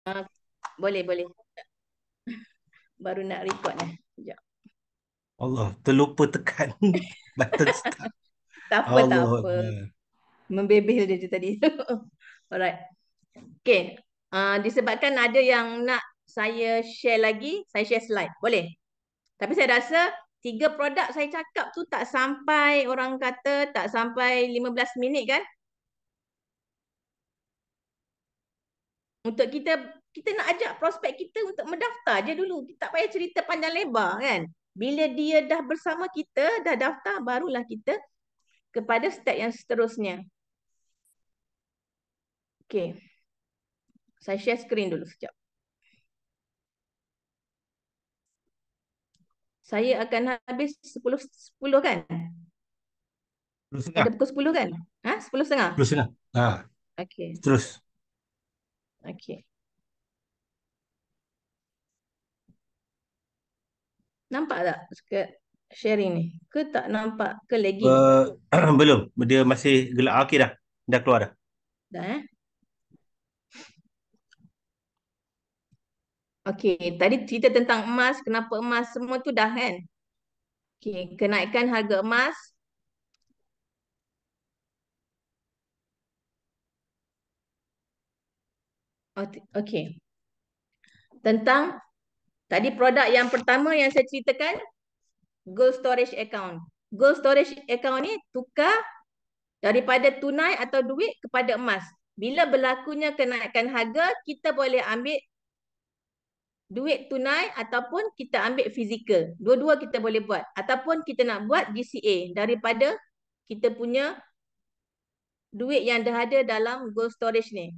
Ah, boleh, boleh. Baru nak record ni. Sekejap. Allah, terlupa tekan button start. Tak apa, tak Allah apa. Akbar. Membebel dia tu tadi. Alright. Okay. Disebabkan ada yang nak saya share lagi, saya share slide. Boleh? Tapi saya rasa 3 produk saya cakap tu tak sampai, orang kata tak sampai 15 minit kan? Untuk kita nak ajak prospek kita untuk mendaftar je dulu. Kita tak payah cerita panjang lebar kan? Bila dia dah bersama kita, dah daftar, barulah kita kepada step yang seterusnya. Okay. Saya share screen dulu sekejap. Saya akan habis 10 kan? 10.30. Pada pukul 10 kan? 10:30? 10.30. Okay. Terus. Okay. Nampak tak sharing ni? Ke tak nampak? Ke lagging? Belum. Dia masih gelap. Okey dah. Dah keluar dah. Dah Okay. Tadi cerita tentang emas. Kenapa emas semua tu dah kan? Okay. Kenaikan harga emas. Okay. Tentang tadi produk yang pertama yang saya ceritakan, gold storage account. Gold storage account ni tukar daripada tunai atau duit kepada emas. Bila berlakunya kenaikan harga, kita boleh ambil duit tunai ataupun kita ambil fizikal. Dua-dua kita boleh buat. Ataupun kita nak buat GCA daripada kita punya duit yang dah ada dalam gold storage ni.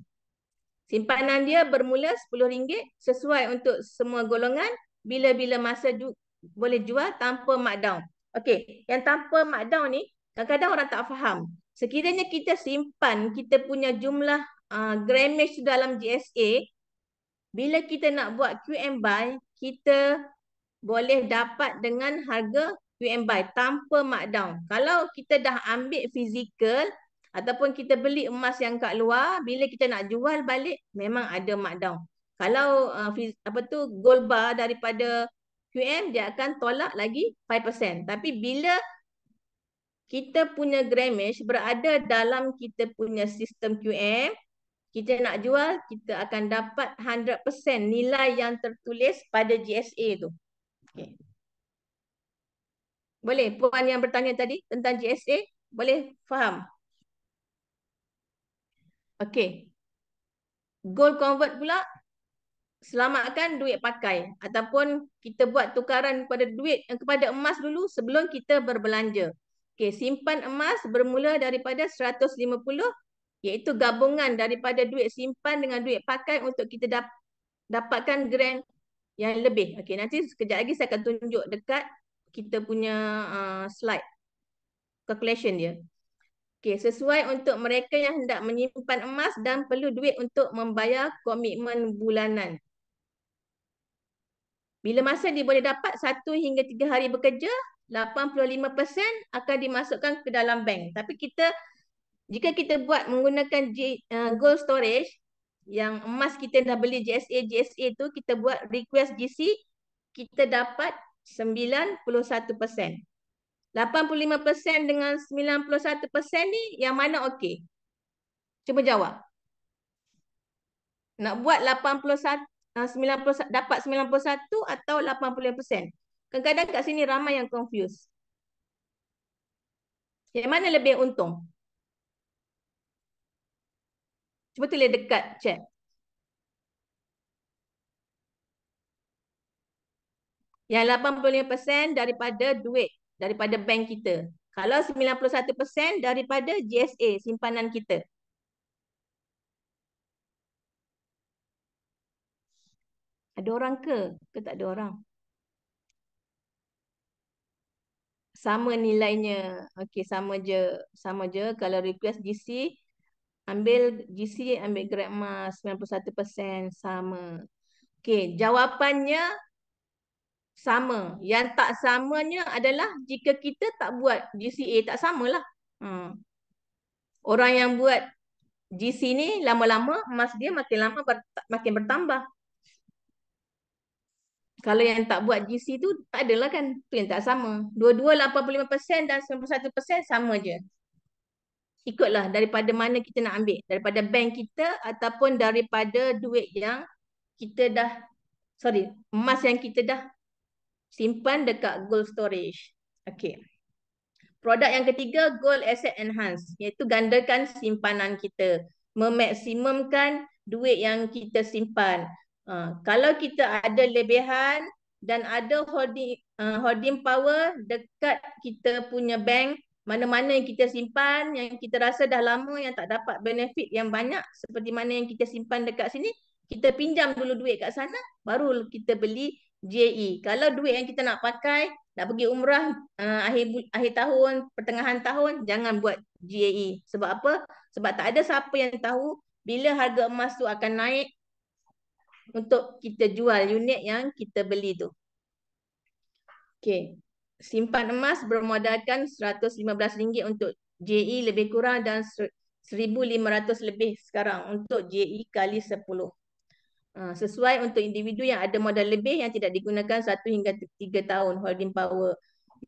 Simpanan dia bermula RM10 sesuai untuk semua golongan. Bila-bila masa boleh jual tanpa markdown. Okey, yang tanpa markdown ni kadang-kadang orang tak faham. Sekiranya kita simpan kita punya jumlah grammage dalam GSA, bila kita nak buat QM buy, kita boleh dapat dengan harga QM buy tanpa markdown. Kalau kita dah ambil fizikal ataupun kita beli emas yang kat luar, bila kita nak jual balik memang ada markdown. Kalau gold bar daripada QM, dia akan tolak lagi 5%. Tapi bila kita punya grammage berada dalam kita punya sistem QM, kita nak jual, kita akan dapat 100% nilai yang tertulis pada GSA tu. Okay. Boleh? Puan yang bertanya tadi tentang GSA, boleh faham? Okey. Gold convert pula, selamatkan duit pakai ataupun kita buat tukaran kepada emas dulu sebelum kita berbelanja. Okey, simpan emas bermula daripada 150, iaitu gabungan daripada duit simpan dengan duit pakai untuk kita dapatkan gram yang lebih. Okey, nanti sekejap lagi saya akan tunjuk dekat kita punya slide calculation dia. Okey, sesuai untuk mereka yang hendak menyimpan emas dan perlu duit untuk membayar komitmen bulanan. Bila masa dia boleh dapat 1 hingga 3 hari bekerja, 85% akan dimasukkan ke dalam bank. Tapi jika kita buat menggunakan gold storage, yang emas kita dah beli GSA tu, kita buat request GC, kita dapat 91%. 85% dengan 91% ni yang mana okey? Cuba jawab. Nak buat 81, 90, dapat 91 atau 85%? Kadang-kadang kat sini ramai yang confuse. Yang mana lebih untung? Cuba tulis dekat chat. Yang 85% daripada duit, daripada bank kita. Kalau 91% daripada GSA, simpanan kita. Ada orang ke? Ke tak ada orang? Sama nilainya. Okey, sama je. Sama je. Kalau request GC, ambil GC, ambil grab emas 91%, sama. Okey, jawapannya sama. Yang tak samanya adalah jika kita tak buat GCA, tak samalah. Orang yang buat GC ni lama-lama emas dia makin lama makin bertambah. Kalau yang tak buat GC tu tak adalah kan, tu yang tak sama. Dua-dua 85% dan 91% sama je. Ikutlah daripada mana kita nak ambil, daripada bank kita ataupun daripada duit yang kita dah, emas yang kita dah simpan dekat gold storage. Okey. Produk yang ketiga, Gold Asset Enhance, iaitu gandakan simpanan kita, memaksimumkan duit yang kita simpan. Kalau kita ada lebihan dan ada holding power dekat kita punya bank, mana-mana yang kita simpan, yang kita rasa dah lama yang tak dapat benefit yang banyak, seperti mana yang kita simpan dekat sini, kita pinjam dulu duit kat sana, baru kita beli JE. Kalau duit yang kita nak pakai, nak pergi umrah akhir tahun, pertengahan tahun, jangan buat GAE. Sebab apa? Sebab tak ada siapa yang tahu bila harga emas tu akan naik untuk kita jual unit yang kita beli tu. Okey. Simpan emas bermodalkan RM115 untuk JE lebih kurang dan RM1,500 lebih sekarang untuk JE kali 10. Sesuai untuk individu yang ada modal lebih yang tidak digunakan 1 hingga 3 tahun holding power.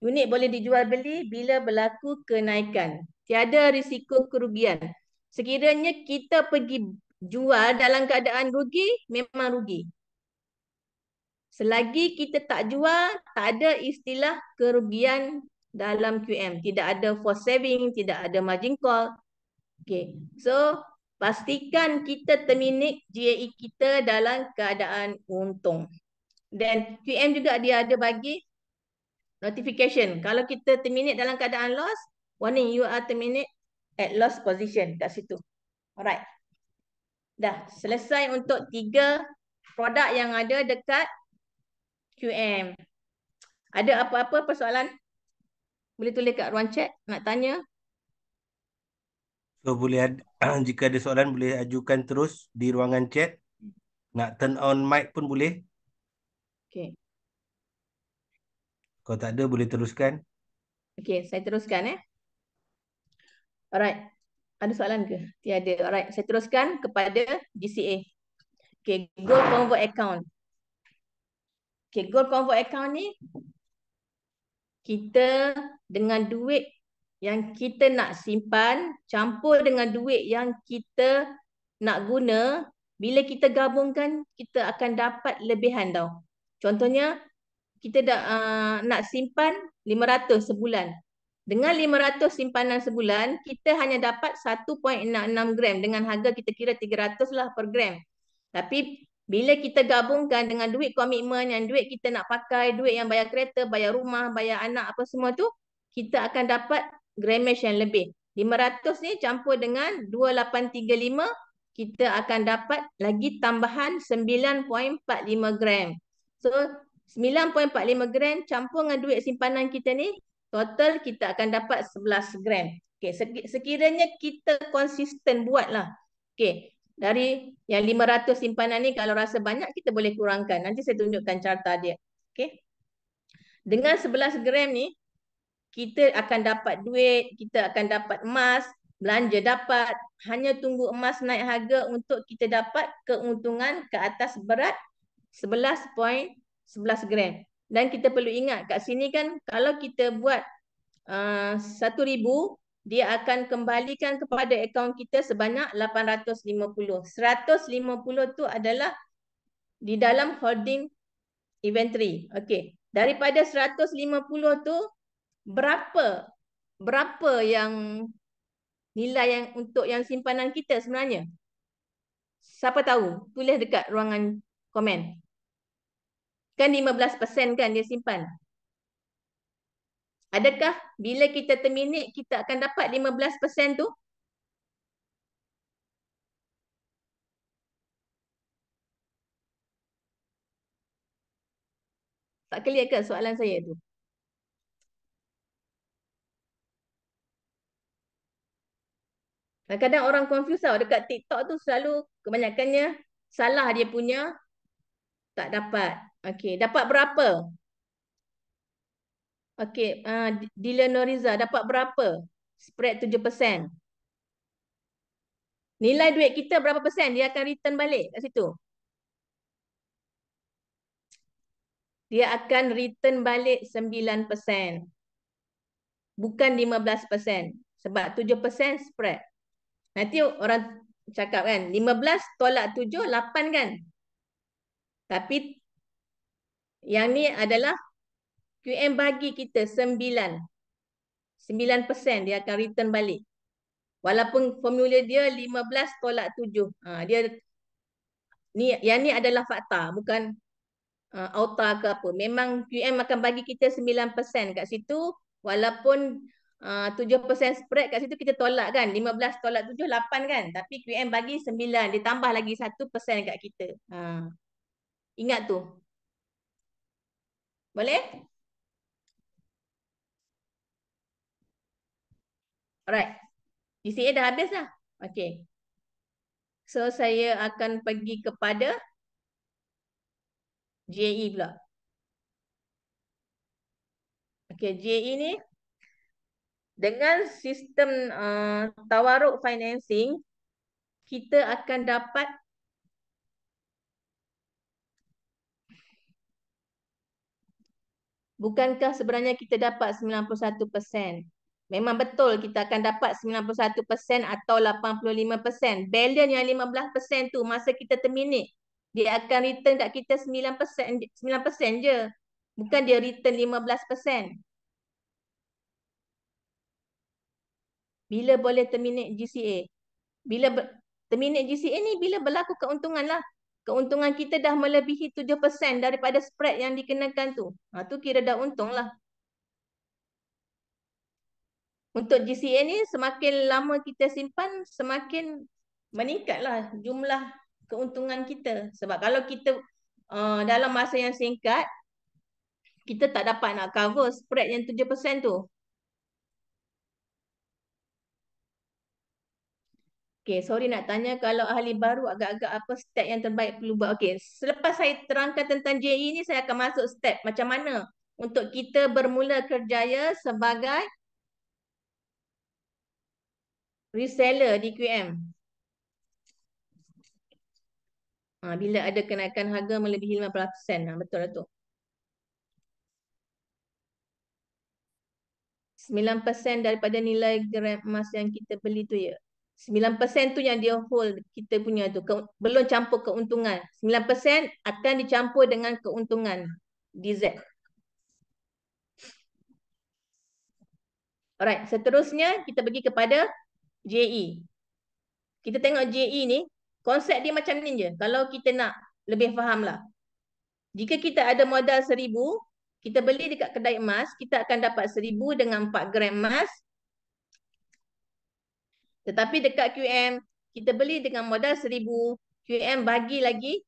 Unit boleh dijual beli bila berlaku kenaikan. Tiada risiko kerugian. Sekiranya kita pergi jual dalam keadaan rugi, memang rugi. Selagi kita tak jual, tak ada istilah kerugian dalam QM. Tidak ada force saving, tidak ada margin call. Okay. So, pastikan kita terminate GAE kita dalam keadaan untung. Dan QM juga dia ada bagi notification. Kalau kita terminate dalam keadaan loss, warning you are terminate at loss position kat situ. Alright. Dah selesai untuk 3 produk yang ada dekat QM. Ada apa-apa persoalan? Boleh tulis kat ruang chat nak tanya. So boleh jika ada soalan boleh ajukan terus di ruangan chat. Nak turn on mic pun boleh. Okay. Kalau tak ada boleh teruskan. Okay, saya teruskan Alright. Ada soalan ke? Tiada. Alright, saya teruskan kepada GCA. Okay, Gold Convert Account. Okay, Gold Convert Account ni kita dengan duit yang kita nak simpan campur dengan duit yang kita nak guna, bila kita gabungkan kita akan dapat lebihan tau. Contohnya kita dah nak simpan 500 sebulan. Dengan 500 simpanan sebulan, kita hanya dapat 1.66 gram dengan harga kita kira 300 lah per gram. Tapi bila kita gabungkan dengan duit komitmen, yang duit kita nak pakai, duit yang bayar kereta, bayar rumah, bayar anak, apa semua tu, kita akan dapat grammage yang lebih. 500 ni campur dengan 2835, kita akan dapat lagi tambahan 9.45 gram. So, 9.45 gram campur dengan duit simpanan kita ni, total kita akan dapat 11 gram. Okay, sekiranya kita konsisten buatlah. Okay, dari yang 500 simpanan ni kalau rasa banyak kita boleh kurangkan. Nanti saya tunjukkan carta dia. Okay. Dengan 11 gram ni, kita akan dapat duit, kita akan dapat emas, belanja dapat. Hanya tunggu emas naik harga untuk kita dapat keuntungan ke atas berat 11.11 gram. Dan kita perlu ingat kat sini kan kalau kita buat 1,000, dia akan kembalikan kepada akaun kita sebanyak 850. 150 tu adalah di dalam holding inventory. Okey. Daripada 150 tu berapa yang nilai yang untuk yang simpanan kita sebenarnya? Siapa tahu? Tulis dekat ruangan komen. Kan 15% kan dia simpan. Adakah bila kita terminate kita akan dapat 15% tu? Tak clear ke soalan saya tu? Kadang-kadang orang confuse tau. Dekat TikTok tu selalu kebanyakannya salah dia punya, tak dapat. Okey, dapat berapa? Okey, Dylan Noriza dapat berapa? Spread 7%. Nilai duit kita berapa persen dia akan return balik kat situ. Dia akan return balik 9%. Bukan 15%. Sebab 7% spread. Nanti orang cakap kan, 15 tolak 7, 8 kan? Tapi yang ni adalah QM bagi kita 9. 9% dia akan return balik. Walaupun formula dia 15 tolak 7. Dia yang ni adalah fakta, bukan auta ke apa. Memang QM akan bagi kita 9% kat situ, walaupun 7% spread kat situ kita tolak kan. 15 tolak 7, 8 kan. Tapi QM bagi 9, ditambah lagi 1% kat kita. Ingat tu. Boleh? Alright. GCA dah habis dah. Okay. So, saya akan pergi kepada JE pula. Okay, JE ni dengan sistem tawaruk financing, kita akan dapat bukankah sebenarnya kita dapat 91%? Memang betul kita akan dapat 91% atau 85%. Balance yang 15% tu masa kita terminate, dia akan return kat kita 9%, 9% je. Bukan dia return 15%. Bila boleh terminate GCA? Bila terminate GCA ni bila berlaku keuntungan lah. Keuntungan kita dah melebihi 7% daripada spread yang dikenakan tu. Tu kira dah untung lah. Untuk GCA ni semakin lama kita simpan, semakin meningkatlah jumlah keuntungan kita. Sebab kalau kita dalam masa yang singkat, kita tak dapat nak cover spread yang 7% tu. Okay, sorry nak tanya, kalau ahli baru agak-agak apa step yang terbaik perlu buat. Okay, selepas saya terangkan tentang JE ni, saya akan masuk step macam mana untuk kita bermula kerjaya sebagai reseller di QM. Bila ada kenaikan harga melebihi 15%. Betul lah tu. 9% daripada nilai gram emas yang kita beli tu ya. 9% tu yang dia hold kita punya tu. Belum campur keuntungan. 9% akan dicampur dengan keuntungan DZ. Alright, seterusnya kita pergi kepada JE. Kita tengok JE ni, konsep dia macam ni je. Kalau kita nak lebih faham lah. Jika kita ada modal 1,000, kita beli dekat kedai emas, kita akan dapat 1,000 dengan 4 gram emas. Tetapi dekat QM, kita beli dengan modal 1,000, QM bagi lagi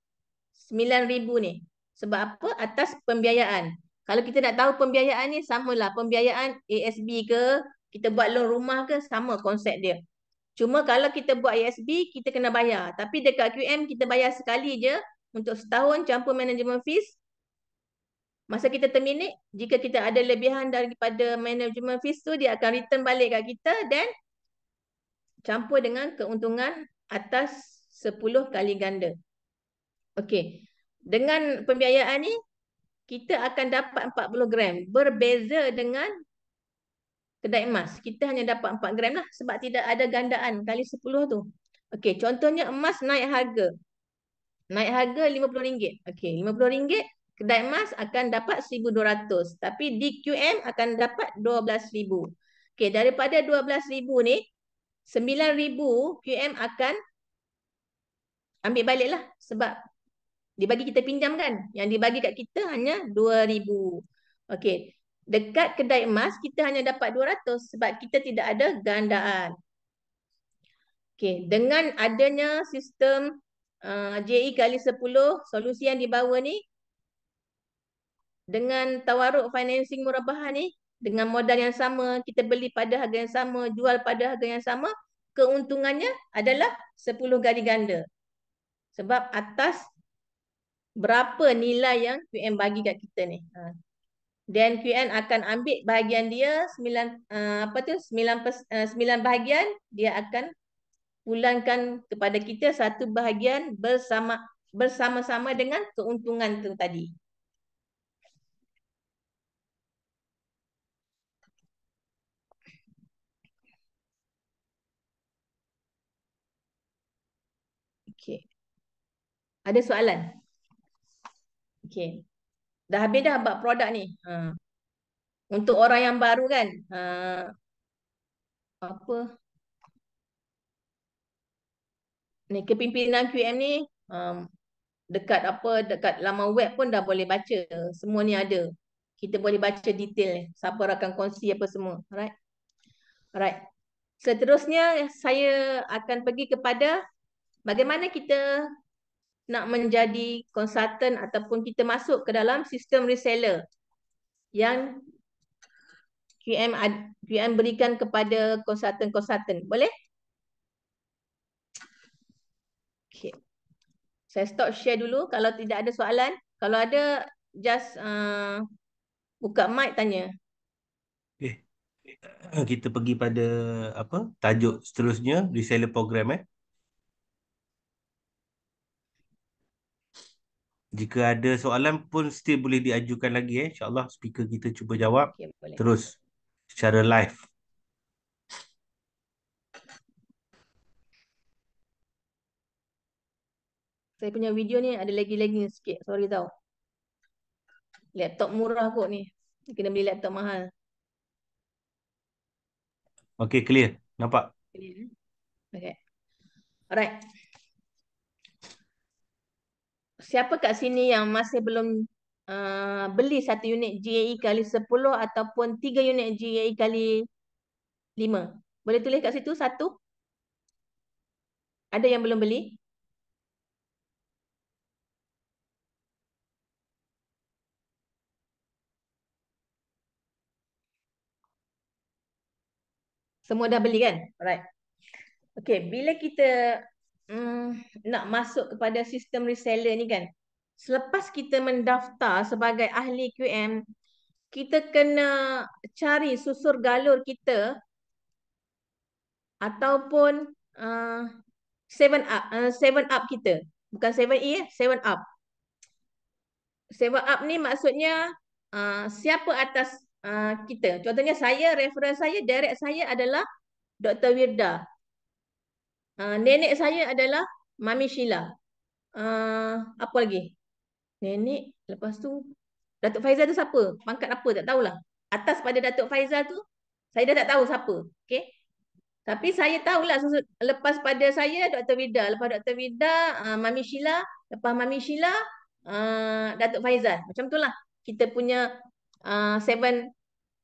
9,000 ni. Sebab apa? Atas pembiayaan. Kalau kita nak tahu pembiayaan ni, samalah. Pembiayaan ASB ke, kita buat loan rumah ke, sama konsep dia. Cuma kalau kita buat ASB, kita kena bayar. Tapi dekat QM, kita bayar sekali je untuk setahun campur management fees. Masa kita terminate, jika kita ada lebihan daripada management fees tu, dia akan return balik kat kita dan campur dengan keuntungan atas 10 kali ganda. Okey. Dengan pembiayaan ni, kita akan dapat 40 gram. Berbeza dengan kedai emas. Kita hanya dapat 4 gram lah sebab tidak ada gandaan kali 10 tu. Okey, contohnya emas naik harga. Naik harga RM50. Okey, RM50, kedai emas akan dapat 1,200. Tapi di QM akan dapat 12,000. Okey, daripada 12,000 ni, 9,000 QM akan ambil balik lah. Sebab dibagi kita pinjam kan. Yang dibagi kat kita hanya 2,000. Okey. Dekat kedai emas, kita hanya dapat 200 sebab kita tidak ada gandaan. Okey. Dengan adanya sistem JE kali 10, solusi yang dibawa ni, dengan tawaruk financing murabaha ni, dengan modal yang sama, kita beli pada harga yang sama, jual pada harga yang sama, keuntungannya adalah 10 kali ganda. Sebab atas berapa nilai yang QM bagi kat kita ni. Dan QM akan ambil bahagian dia 9 bahagian, dia akan pulangkan kepada kita satu bahagian bersama-sama dengan keuntungan tu tadi. Okey. Ada soalan? Okey. Dah habis dah bab produk ni. Untuk orang yang baru kan, apa ni kepimpinan QM ni dekat laman web pun dah boleh baca. Semua ni ada. Kita boleh baca detail siapa rakan kongsi apa semua. Alright. Alright. Seterusnya saya akan pergi kepada bagaimana kita nak menjadi konsultan ataupun kita masuk ke dalam sistem reseller yang QM berikan kepada konsultan-konsultan. Boleh? Okay. Saya stop share dulu. Kalau tidak ada soalan, kalau ada, just buka mic tanya. Okay. Kita pergi pada apa tajuk seterusnya, reseller program. Jika ada soalan pun still boleh diajukan lagi. InsyaAllah speaker kita cuba jawab Okay, boleh. terus secara live. Saya punya video ni ada lagi-lagi sikit. Sorry tau. Laptop murah kot ni. Kena beli laptop mahal. Okay, clear. Nampak? Okay. Alright. Siapa kat sini yang masih belum beli satu unit GAE kali 10 ataupun 3 unit GAE kali 5? Boleh tulis kat situ satu? Ada yang belum beli? Semua dah beli kan? Alright. Okay, bila kita nak masuk kepada sistem reseller ni kan, selepas kita mendaftar sebagai ahli QM, kita kena cari susur galur kita ataupun 7 up kita. Bukan 7E, 7 up. 7 up ni maksudnya siapa atas kita. Contohnya saya, reference saya, direct saya adalah Dr. Wirda. Nenek saya adalah Mami Sheila. Apa lagi? Nenek, lepas tu Datuk Faizal tu siapa? Pangkat apa? Tak tahulah. Atas pada Datuk Faizal tu, saya dah tak tahu siapa. Okay? Tapi saya tahulah lepas pada saya Dr. Vida. Lepas Dr. Vida, Mami Sheila. Lepas Mami Sheila, Datuk Faizal. Macam tu lah. Kita punya 7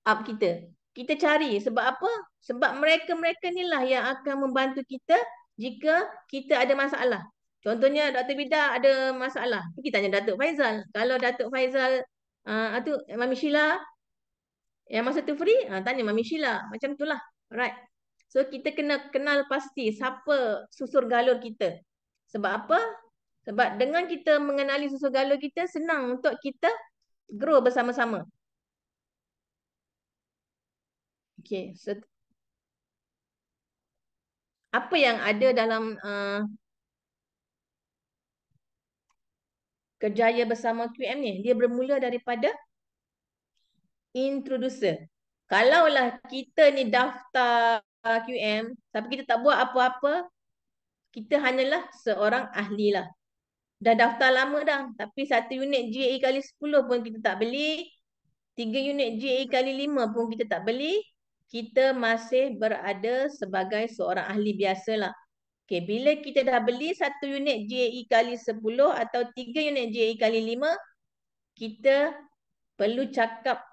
up kita. Kita cari. Sebab apa? Sebab mereka-mereka ni lah yang akan membantu kita jika kita ada masalah. Contohnya Dr. Vida ada masalah. Kita tanya Datuk Faizal. Kalau Datuk Faizal, Mami Sheila, yang masa tu free, tanya Mami Sheila. Macam tu lah. Alright. So kita kena kenal pasti siapa susur galur kita. Sebab apa? Sebab dengan kita mengenali susur galur kita, senang untuk kita grow bersama-sama. Okay. So, apa yang ada dalam kerjaya bersama QM ni? Dia bermula daripada introducer. Kalaulah kita ni daftar QM, tapi kita tak buat apa-apa, kita hanyalah seorang ahli lah. Dah daftar lama dah, tapi satu unit GAE kali 10 pun kita tak beli, 3 unit GAE kali 5 pun kita tak beli, kita masih berada sebagai seorang ahli biasalah. Okay, bila kita dah beli satu unit GAE kali 10 atau 3 unit GAE kali 5, kita perlu cakap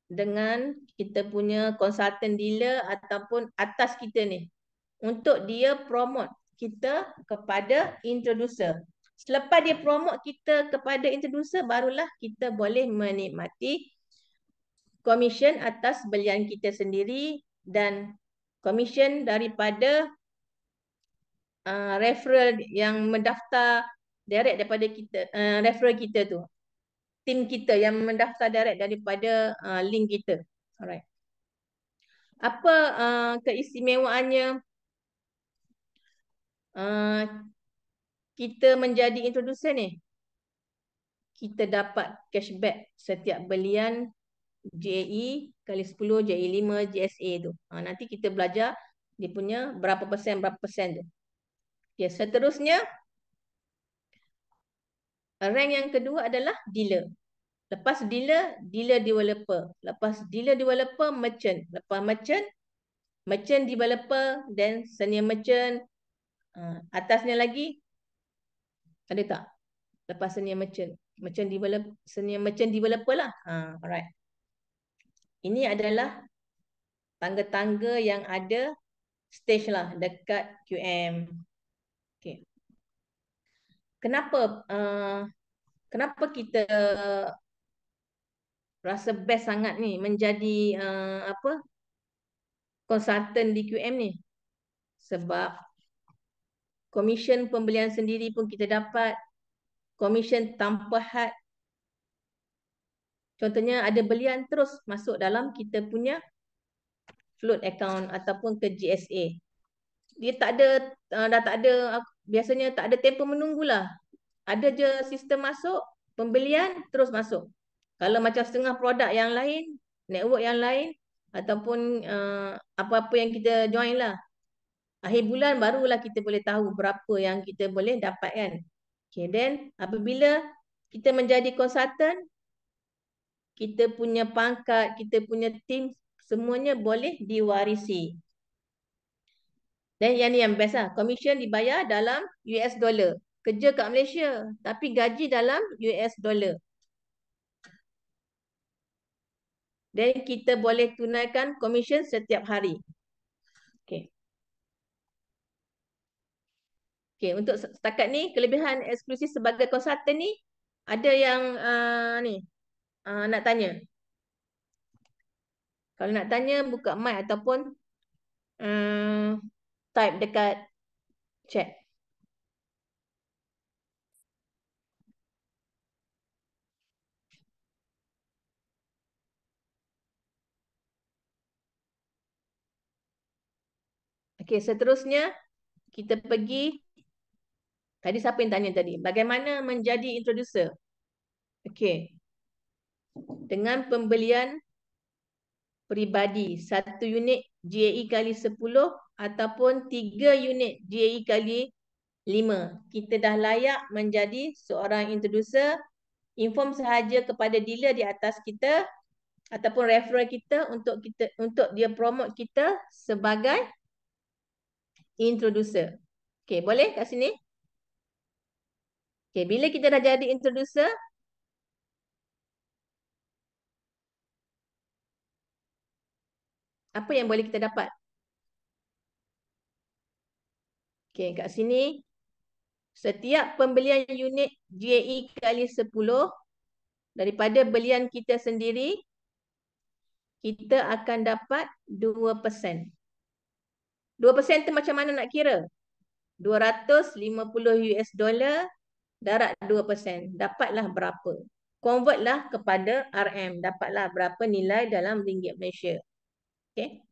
dengan kita punya konsultan dealer ataupun atas kita ni untuk dia promote kita kepada introducer. Selepas dia promote kita kepada introducer, barulah kita boleh menikmati komisen atas belian kita sendiri dan komisen daripada referral yang mendaftar direct daripada kita, referral kita tu. Tim kita yang mendaftar direct daripada link kita. Alright. Apa keistimewaannya kita menjadi introducer ni, kita dapat cashback setiap belian JAE kali 10, JAE 5, GSA tu. Nanti kita belajar dia punya berapa persen tu. Okay, seterusnya, rank yang kedua adalah dealer. Lepas dealer, dealer developer. Lepas dealer developer, merchant. Lepas merchant, merchant developer, then senior merchant. Atasnya lagi, ada tak? Lepas senior merchant. Senior merchant developer lah. Alright. Ini adalah tangga-tangga yang ada stage lah dekat QM. Okay. Kenapa kenapa kita rasa best sangat ni menjadi konsultan di QM ni? Sebab komisen pembelian sendiri pun kita dapat, komisen tanpa had. Contohnya ada belian terus masuk dalam kita punya float account ataupun ke GSA. Dia tak ada, dah tak ada, biasanya tak ada tempoh menunggulah. Ada je sistem masuk, pembelian terus masuk. Kalau macam setengah produk yang lain, network yang lain, ataupun apa-apa yang kita join lah. Akhir bulan barulah kita boleh tahu berapa yang kita boleh dapatkan. Okay, then apabila kita menjadi konsultan, kita punya pangkat, kita punya tim, semuanya boleh diwarisi. Dan yang ni yang best lah. Commission dibayar dalam US dollar. Kerja kat Malaysia, tapi gaji dalam US dollar. Dan kita boleh tunaikan commission setiap hari. Okay. Okay, untuk setakat ni, kelebihan eksklusif sebagai konsultan ni, ada yang nak tanya. Kalau nak tanya, buka mic ataupun type dekat chat. Okay, seterusnya kita pergi. Tadi siapa yang tanya tadi? Bagaimana menjadi introducer? Okay. Dengan pembelian peribadi, 1 unit GAE kali 10 ataupun 3 unit GAE kali 5. Kita dah layak menjadi seorang introducer. Inform sahaja kepada dealer di atas kita ataupun referral kita untuk dia promote kita sebagai introducer. Okay, boleh kat sini? Okay, bila kita dah jadi introducer, apa yang boleh kita dapat? Okay, kat sini, setiap pembelian unit GAE kali 10 daripada belian kita sendiri, kita akan dapat 2%. 2% tu macam mana nak kira? 250 US dollar darat 2%. Dapatlah berapa? Convertlah kepada RM. Dapatlah berapa nilai dalam ringgit Malaysia. Okay.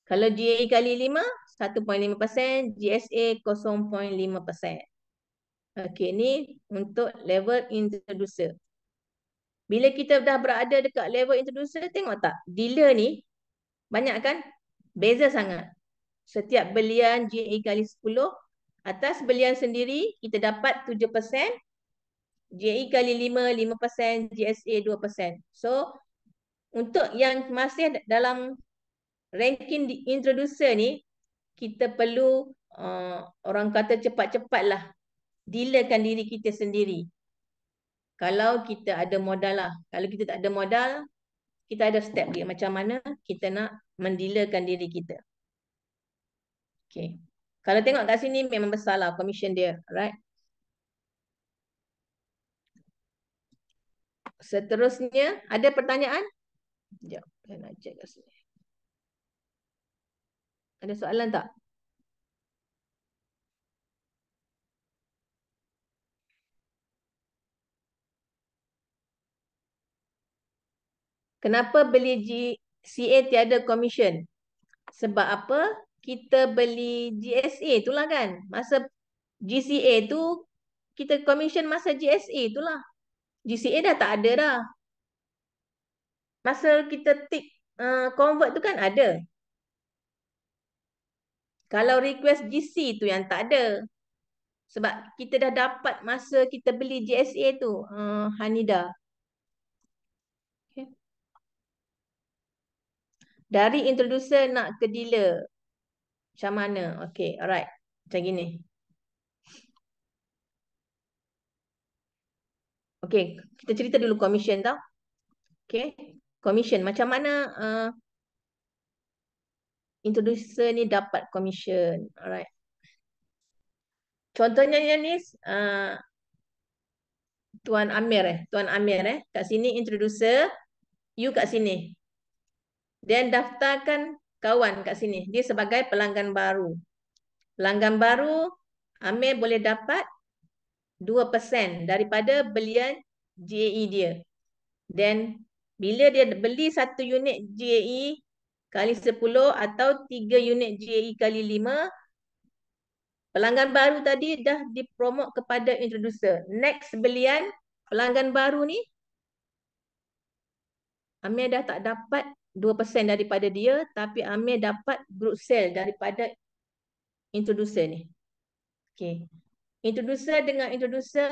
Kalau GAE kali 5, 1.5%. GSA 0.5%. Okay, ni untuk level introducer. Bila kita dah berada dekat level introducer, tengok tak? Dealer ni, banyak kan? Beza sangat. Setiap belian GAE kali 10, atas belian sendiri, kita dapat 7%. GAE kali 5, 5%. GSA 2%. So, untuk yang masih dalam ranking di introducer ni, kita perlu, orang kata cepat-cepatlah dealerkan diri kita sendiri. Kalau kita ada modal lah. Kalau kita tak ada modal, kita ada step dia. Macam mana kita nak mendealerkan diri kita. Okay. Kalau tengok kat sini memang besar lah commission dia. Alright. Seterusnya, ada pertanyaan? Sekejap, saya nak check kat sini. Ada soalan tak? Kenapa beli CA tiada commission? Sebab apa? kita beli GSA itulah kan. Masa GCA tu kita commission masa GSA itulah. GCA dah tak ada dah. Masa kita tick convert tu kan ada. Kalau request GC tu yang tak ada. Sebab kita dah dapat masa kita beli GSA tu, Hanida. Okay. Dari introducer nak ke dealer. Macam mana? Okay, alright. Macam gini. Okay, kita cerita dulu commission tau. Okay, commission. Macam mana introducer ni dapat commission. Alright. Contohnya yang ni, Tuan Amir Tuan Amir kat sini introducer, you kat sini. Dan daftarkan kawan kat sini. Dia sebagai pelanggan baru. Pelanggan baru, Amir boleh dapat 2% daripada belian GAE dia. Dan bila dia beli 1 unit GAE kali 10 atau 3 unit GAE kali 5, pelanggan baru tadi dah dipromot kepada introducer. Next belian pelanggan baru ni, Amir dah tak dapat 2% daripada dia, tapi Amir dapat group sale daripada introducer ni. Okay. Introducer dengan introducer,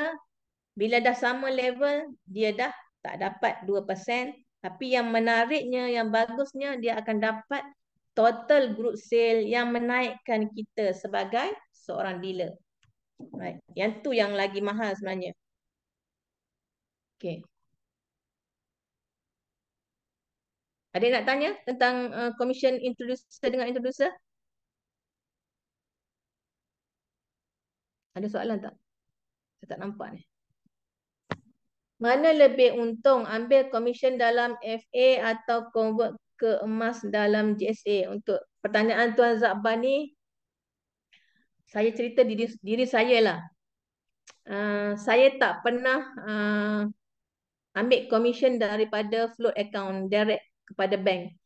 bila dah sama level, dia dah tak dapat 2%. Tapi yang menariknya, yang bagusnya, dia akan dapat total group sale yang menaikkan kita sebagai seorang dealer. Right. Yang tu yang lagi mahal sebenarnya. Okay. Ada yang nak tanya tentang commission introducer dengan introducer? Ada soalan tak? Saya tak nampak ni. Mana lebih untung ambil commission dalam FA atau convert ke emas dalam GSA? Untuk pertanyaan Tuan Zakban ni, saya cerita diri saya lah. Saya tak pernah ambil commission daripada float account direct kepada bank.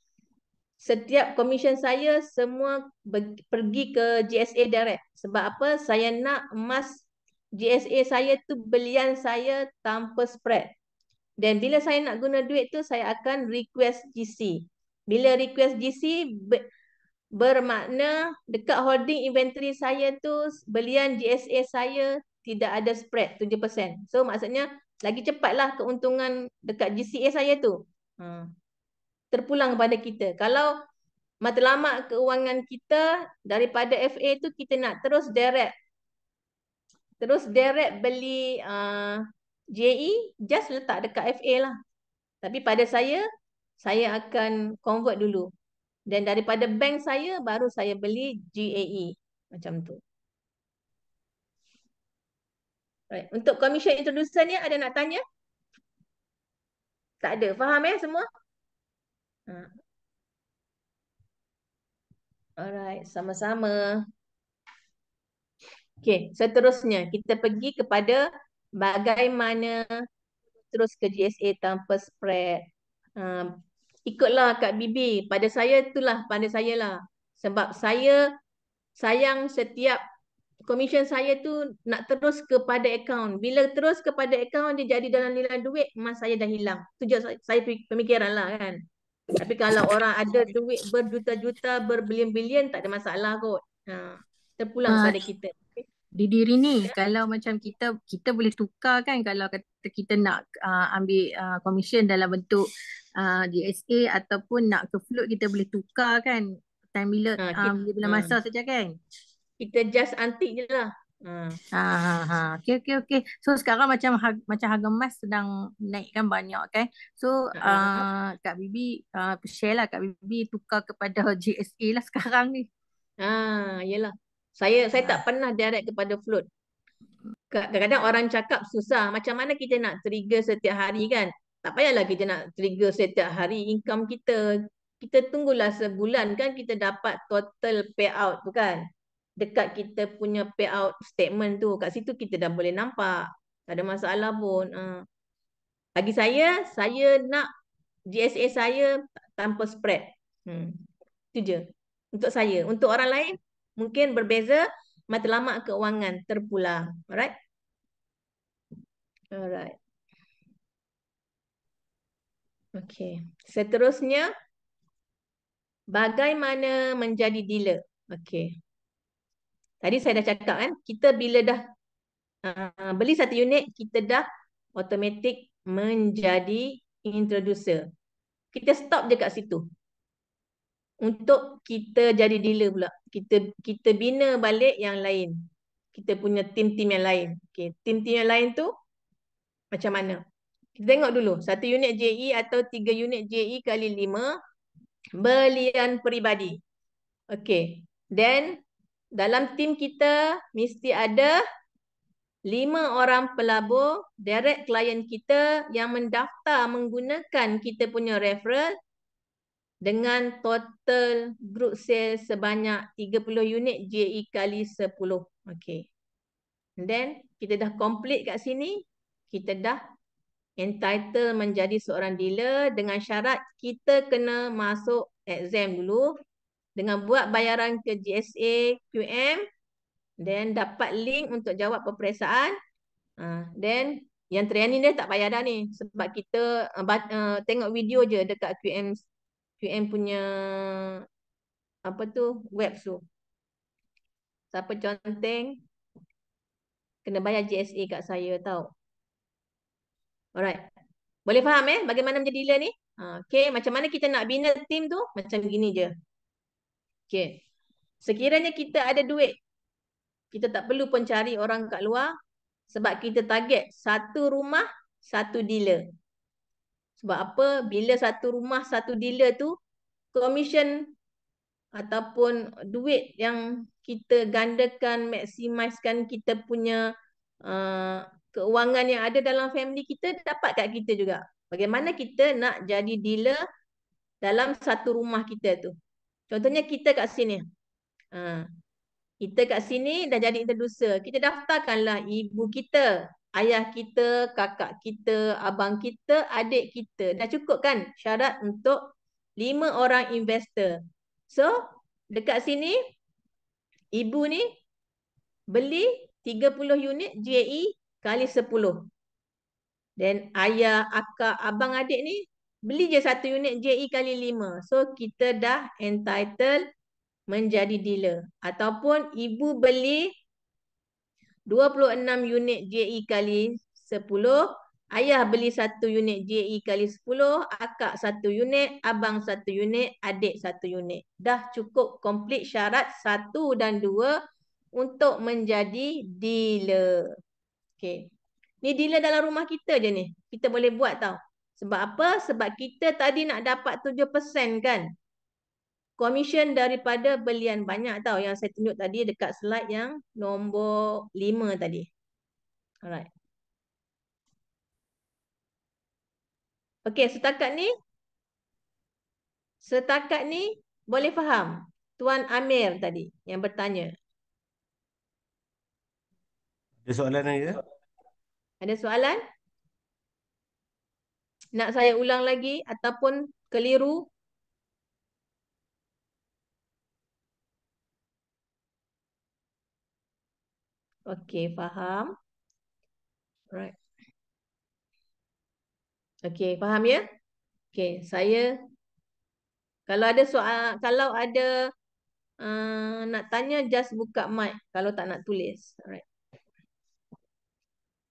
Setiap commission saya semua pergi ke GSA direct. Sebab apa? Saya nak emas GSA saya tu belian saya tanpa spread. Dan bila saya nak guna duit tu, saya akan request GC. Bila request GC, bermakna dekat holding inventory saya tu, belian GSA saya tidak ada spread 7%. So maksudnya, lagi cepatlah keuntungan dekat GCA saya tu. Terpulang kepada kita. Kalau matlamat keuangan kita daripada FA tu, kita nak terus direct beli JE, just letak dekat FA lah. Tapi pada saya akan convert dulu. Dan daripada bank saya, baru saya beli GAE. Macam tu. Right. Untuk commission introducer ni, ada nak tanya? Tak ada. Faham semua? Alright, sama-sama. Okay, seterusnya kita pergi kepada bagaimana terus ke GSA tanpa spread. Ikutlah Kak Bibi. Pada saya itulah, pada saya lah. Sebab saya sayang setiap commission saya tu nak terus kepada akaun. Bila terus kepada akaun, dia jadi dalam nilai duit, emas saya dah hilang. Itu je saya pemikiran lah kan. Tapi kalau orang ada duit berjuta-juta, berbilion-bilion, tak ada masalah kot. Terpulang pada kita. Di diri ni, kalau macam kita boleh tukar kan, kalau kata kita nak ambil commission dalam bentuk GSA ataupun nak ke float, kita boleh tukar kan time bila bila masa saja kan. Kita just antik je lah. Okay. So sekarang macam harga emas sedang naik kan banyak kan. So Kak Bibi share lah, Kak Bibi tukar kepada GSA lah sekarang ni. Yelah. Saya tak pernah direct kepada float. Kadang-kadang orang cakap susah. Macam mana kita nak trigger setiap hari kan? Tak payahlah kita nak trigger setiap hari income kita. Kita tunggulah sebulan kan kita dapat total payout tu kan. Dekat kita punya payout statement tu. Kat situ kita dah boleh nampak. Tak ada masalah pun. Bagi saya nak GSA saya tanpa spread. Itu je. Untuk saya. Untuk orang lain mungkin berbeza. Matlamat keuangan terpulang. Alright? Alright. Okay. Seterusnya, bagaimana menjadi dealer? Okay. Tadi saya dah cakap kan, kita bila dah beli satu unit, kita dah automatic menjadi introducer. Kita stop je kat situ. Untuk kita jadi dealer pula. Kita bina balik yang lain. Kita punya tim-tim yang lain. Okay. Tim-tim yang lain tu macam mana? Kita tengok dulu. 1 unit JE atau 3 unit JE kali 5 belian peribadi. Okay. Then dalam tim kita mesti ada 5 orang pelabur direct client kita yang mendaftar menggunakan kita punya referral dengan total group sales sebanyak 30 unit JE kali 10. Okay. And then kita dah complete kat sini. Kita dah entitled menjadi seorang dealer dengan syarat kita kena masuk exam dulu dengan buat bayaran ke GSA, QM, then dapat link untuk jawab peperiksaan. Then yang training dia tak payah dah ni sebab kita tengok video je dekat QM punya apa tu web tu. Siapa conteng kena bayar GSA kat saya tau. Alright. Boleh faham bagaimana menjadi dealer ni? Okay, macam mana kita nak bina tim tu? Macam gini je. Okay. Sekiranya kita ada duit, kita tak perlu pun cari orang kat luar sebab kita target satu rumah, satu dealer. Sebab apa? Bila satu rumah, satu dealer tu, commission ataupun duit yang kita gandakan, maksimiskan kita punya keuangan yang ada dalam family kita dapat kat kita juga. Bagaimana kita nak jadi dealer dalam satu rumah kita tu. Contohnya kita kat sini. Kita kat sini dah jadi introducer. Kita daftarkanlah ibu kita, ayah kita, kakak kita, abang kita, adik kita. Dah cukup kan syarat untuk 5 orang investor. So, dekat sini, ibu ni beli 30 unit JE kali 10. Dan ayah, akak, abang, adik ni beli je 1 unit JE kali 5. So, kita dah entitled menjadi dealer. Ataupun ibu beli 26 unit JE kali 10. Ayah beli 1 unit JE kali 10. Akak 1 unit. Abang 1 unit. Adik 1 unit. Dah cukup complete syarat 1 dan 2 untuk menjadi dealer. Okay. Ni dealer dalam rumah kita je ni. Kita boleh buat tau. Sebab apa? Sebab kita tadi nak dapat 7% kan? Commission daripada belian banyak tau. Yang saya tunjuk tadi dekat slide yang nombor 5 tadi. Alright. Okay, setakat ni boleh faham? Tuan Amir tadi yang bertanya. Ada soalan lagi ke? Ada soalan? Nak saya ulang lagi ataupun keliru? Okey, faham. Right. Okey, faham ya? Okey, saya kalau ada soal, kalau ada nak tanya just buka mic kalau tak nak tulis. Alright.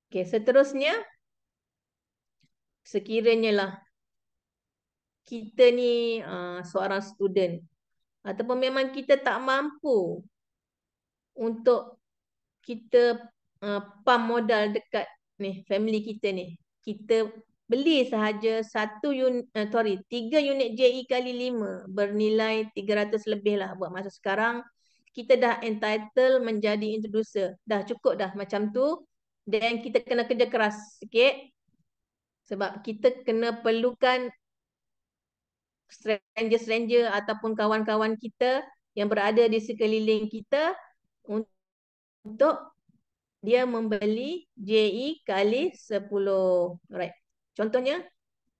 Okey, seterusnya sekiranya lah kita ni seorang student ataupun memang kita tak mampu untuk kita pump modal dekat ni family kita ni. Kita beli sahaja 3 unit JE kali 5 bernilai 300 lebih lah buat masa sekarang. Kita dah entitled menjadi introducer. Dah cukup dah macam tu. Dan kita kena kerja keras sikit. Sebab kita kena perlukan stranger-stranger ataupun kawan-kawan kita yang berada di sekeliling kita untuk dia membeli JE kali 10. Alright. Contohnya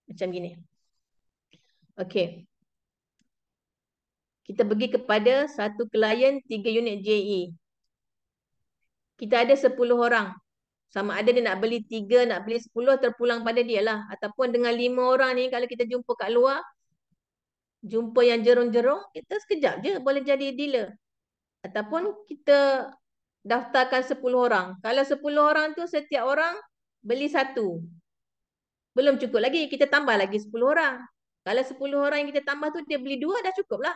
macam gini. Okey. Kita pergi kepada satu klien 3 unit JE. Kita ada 10 orang. Sama ada dia nak beli 3, nak beli 10, terpulang pada dia lah. Ataupun dengan 5 orang ni, kalau kita jumpa kat luar, jumpa yang jerung-jerung, kita sekejap je boleh jadi dealer. Ataupun kita daftarkan 10 orang. Kalau 10 orang tu setiap orang beli satu. Belum cukup lagi, kita tambah lagi 10 orang. Kalau 10 orang yang kita tambah tu dia beli 2, dah cukup lah.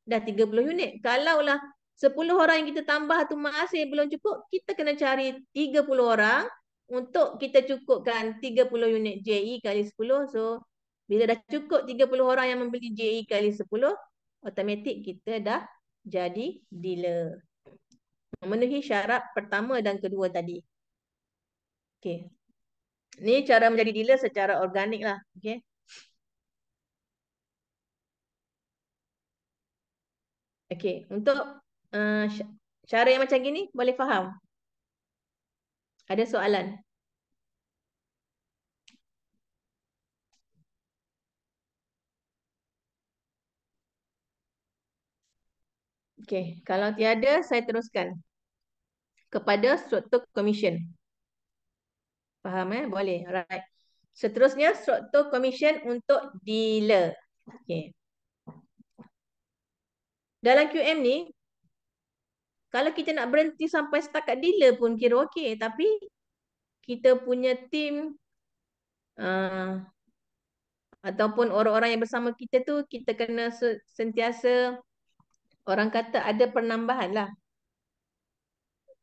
Dah 30 unit. Kalaulah 10 orang yang kita tambah tu masih belum cukup, kita kena cari 30 orang untuk kita cukupkan 30 unit JE kali 10. So, bila dah cukup 30 orang yang membeli JE kali 10, automatik kita dah jadi dealer. Memenuhi syarat pertama dan kedua tadi. Okey. Ni cara menjadi dealer secara organik lah. Okey. Okey, untuk cara yang macam gini boleh faham? Ada soalan? Okey, kalau tiada saya teruskan kepada struktur commission. Faham Boleh. Alright. Seterusnya struktur commission untuk dealer. Okey. Dalam QM ni, kalau kita nak berhenti sampai setakat dealer pun kira okey. Tapi kita punya tim ataupun orang-orang yang bersama kita tu, kita kena sentiasa, orang kata ada penambahan lah.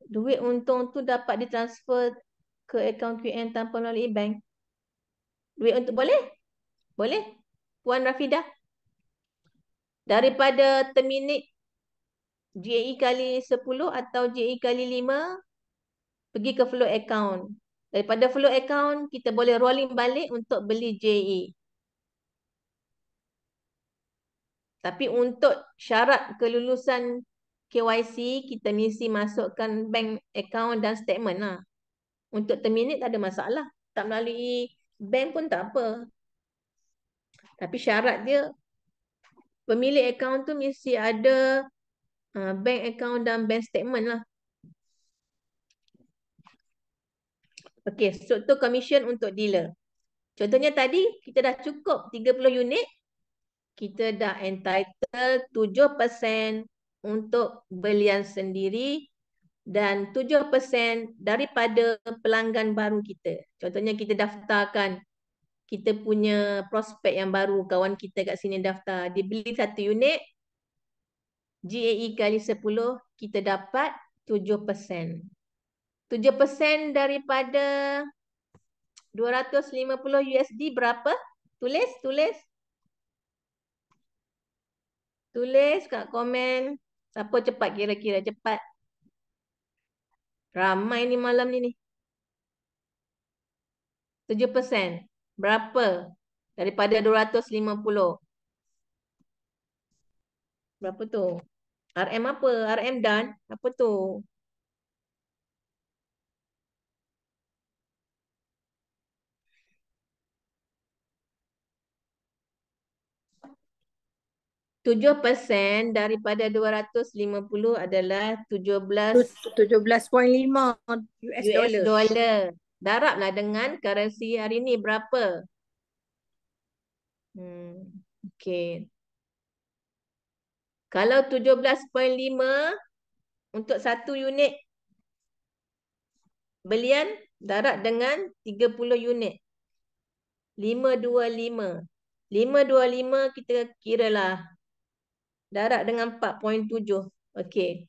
Duit untung tu dapat ditransfer ke akaun QM tanpa melalui bank. Duit untuk boleh? Boleh. Puan Rafidah. Daripada terminate JE kali 10 atau JE kali 5, pergi ke float account. Daripada float account, kita boleh rolling balik untuk beli JE. Tapi untuk syarat kelulusan KYC, kita mesti masukkan bank account dan statement lah. Untuk terminate tak ada masalah. Tak melalui bank pun tak apa. Tapi syarat dia, pemilik account tu mesti ada bank account dan bank statement lah. Okey, struktur commission untuk dealer. Contohnya tadi, kita dah cukup 30 unit. Kita dah entitled 7% untuk belian sendiri dan 7% daripada pelanggan baru kita. Contohnya kita daftarkan, kita punya prospek yang baru, kawan kita kat sini daftar, dia beli 1 unit, GAE kali 10, kita dapat 7%. 7% daripada 250 USD berapa? Tulis kat komen. Siapa cepat kira-kira, cepat. Ramai ni malam ni. 7%. Berapa? Daripada 250. Berapa tu? RM apa? RM dan apa tu? %7 daripada 250 adalah 17.5 US dollar. Darablah dengan currency hari ni berapa? Okey. Kalau 17.5 untuk 1 unit belian, darab dengan 30 unit. 525. 525 kita kiralah darab dengan 4.7. Okey.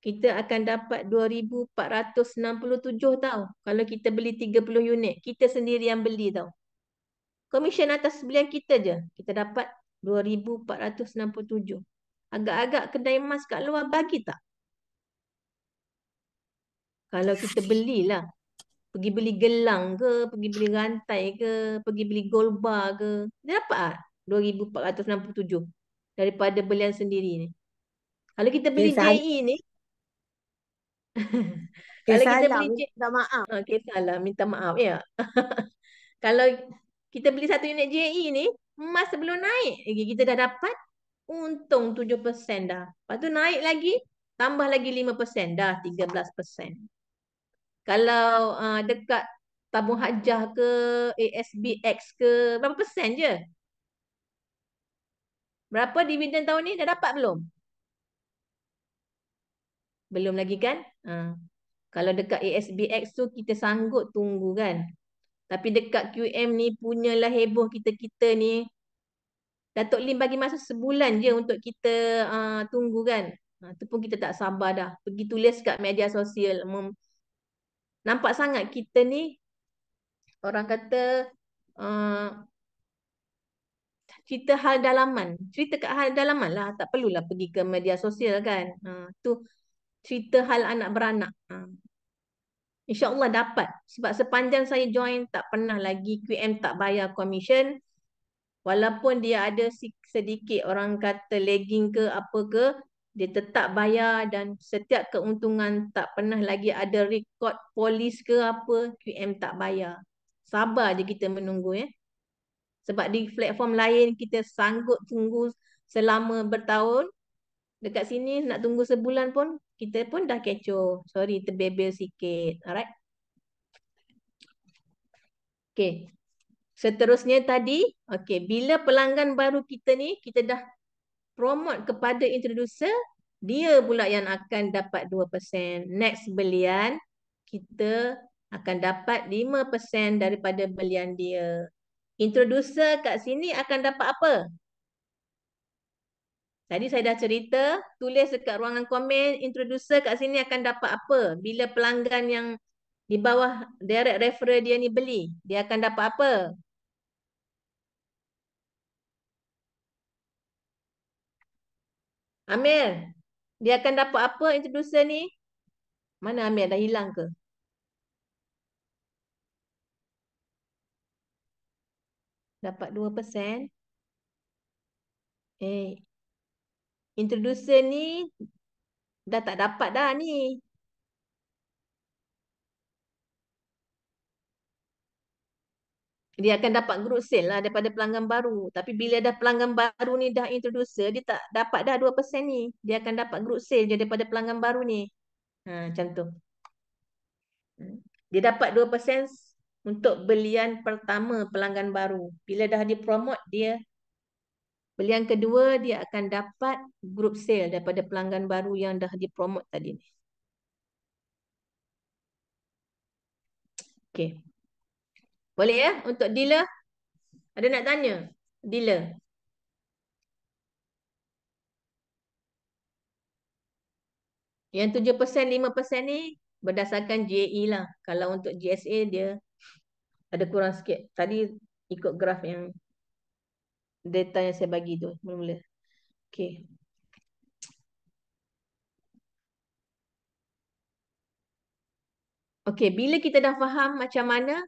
Kita akan dapat 2,467 tau. Kalau kita beli 30 unit. Kita sendiri yang beli tau. Komisen atas belian kita je. Kita dapat 2,467. Agak-agak kedai emas kat luar bagi tak? Kalau kita belilah. Pergi beli gelang ke, pergi beli rantai ke, pergi beli gold bar ke. Dia dapat tak? 2,467 daripada belian sendiri ni. Kalau kita beli JE ni. Kalau kita beli minta maaf. Okay, salah. Minta maaf ya. Kalau kita beli 1 unit JE ni, emas sebelum naik lagi kita dah dapat untung 7% dah. Lepas tu naik lagi, tambah lagi 5% dah 13%. Kalau dekat tabung hajah ke, ASBX ke, berapa persen je? Berapa dividen tahun ni? Dah dapat belum? Belum lagi kan? Kalau dekat ASBX tu kita sanggup tunggu kan. Tapi dekat QM ni punyalah heboh kita-kita ni. Datuk Lim bagi masa sebulan je untuk kita tunggu kan. Tu pun kita tak sabar dah. Pergi tulis kat media sosial. Nampak sangat kita ni orang kata cerita hal dalaman. Cerita kat hal dalaman lah. Tak perlulah pergi ke media sosial kan. Tu cerita hal anak beranak. InsyaAllah dapat. Sebab sepanjang saya join tak pernah lagi QM tak bayar komisen. Walaupun dia ada sedikit orang kata lagging ke apa ke, dia tetap bayar dan setiap keuntungan tak pernah lagi ada rekod polis ke apa, QM tak bayar. Sabar je kita menunggu ya. Sebab di platform lain kita sanggup tunggu selama bertahun. Dekat sini nak tunggu sebulan pun, kita pun dah kecoh. Sorry, terbebel sikit. Alright. Okay. Seterusnya tadi, okay, bila pelanggan baru kita ni, kita dah promote kepada introducer, dia pula yang akan dapat 2%. Next belian, kita akan dapat 5% daripada belian dia. Introducer kat sini akan dapat apa? Tadi saya dah cerita, tulis dekat ruangan komen, introducer kat sini akan dapat apa? Bila pelanggan yang di bawah direct referral dia ni beli, dia akan dapat apa? Amir, dia akan dapat apa introducer ni? Mana Amir, dah hilang ke? Dapat 2%. Introducer ni dah tak dapat dah ni. Dia akan dapat group sale lah daripada pelanggan baru. Tapi bila dah pelanggan baru ni dah introducer, dia tak dapat dah 2% ni. Dia akan dapat group sale je daripada pelanggan baru ni. Macam tu. Dia dapat 2% untuk belian pertama pelanggan baru. Bila dah dipromot dia, belian kedua dia akan dapat group sale daripada pelanggan baru yang dah dipromot tadi ni. Okay. Boleh ya untuk dealer? Ada nak tanya? Dealer. Yang 7%, 5% ni berdasarkan GAE lah. Kalau untuk GSA dia ada kurang sikit. Tadi ikut graf yang data yang saya bagi tu mula-mula. Okay. Okay, bila kita dah faham macam mana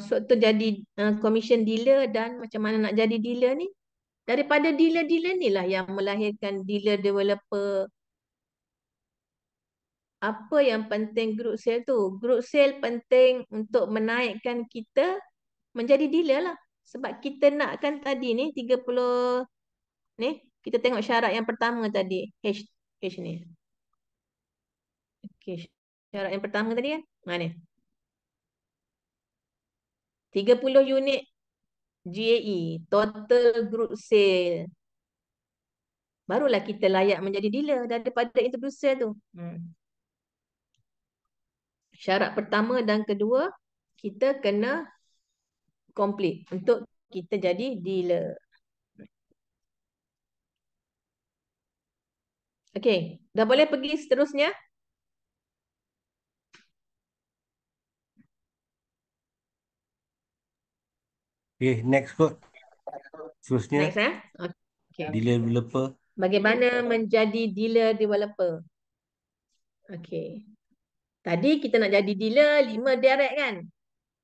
suatu jadi commission dealer dan macam mana nak jadi dealer ni, daripada dealer-dealer ni lah yang melahirkan dealer developer. Apa yang penting group sale tu? Group sale penting untuk menaikkan kita menjadi dealer lah. Sebab kita nak kan tadi ni 30 ni, kita tengok syarat yang pertama tadi. H ni. Okay, syarat yang pertama tadi kan? Mana? 30 unit GAE, total group sale. Barulah kita layak menjadi dealer daripada introducer tu. Syarat pertama dan kedua, kita kena complete untuk kita jadi dealer. Okay, dah boleh pergi seterusnya? Okay, next kot. Seterusnya, Next Okay. dealer developer. Bagaimana menjadi dealer developer? Okay. Tadi kita nak jadi dealer 5 direct kan?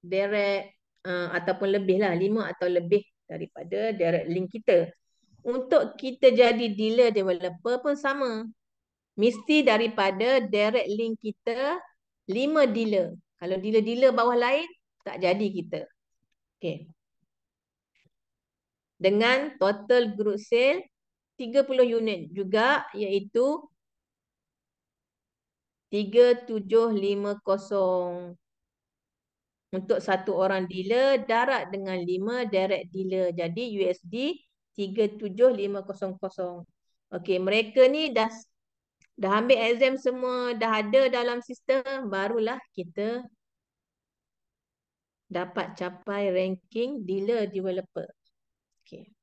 Direct ataupun lebih lah. 5 atau lebih daripada direct link kita. Untuk kita jadi dealer developer pun sama. Mesti daripada direct link kita 5 dealer. Kalau dealer-dealer bawah lain, tak jadi kita. Okay. Dengan total group sale 30 unit juga, iaitu 3750 untuk satu orang dealer, darat dengan 5 direct dealer. Jadi USD 37500. Okey, mereka ni dah ambil exam semua, dah ada dalam sistem, barulah kita dapat capai ranking dealer developer. Okey.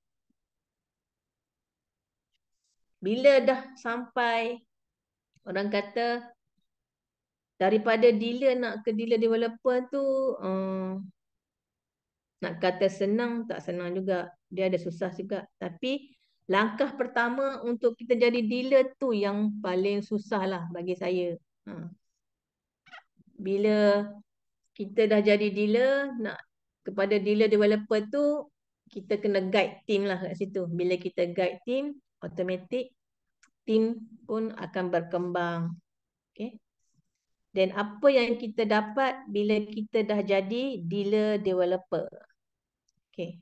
Bila dah sampai, orang kata daripada dealer nak ke dealer developer tu, nak kata senang, tak senang juga. Dia ada susah juga. Tapi langkah pertama untuk kita jadi dealer tu yang paling susah lah bagi saya. Bila kita dah jadi dealer, nak kepada dealer developer tu, kita kena guide team lah kat situ. Bila kita guide team, automatik team pun akan berkembang. Okay. Dan apa yang kita dapat bila kita dah jadi dealer developer. Okay.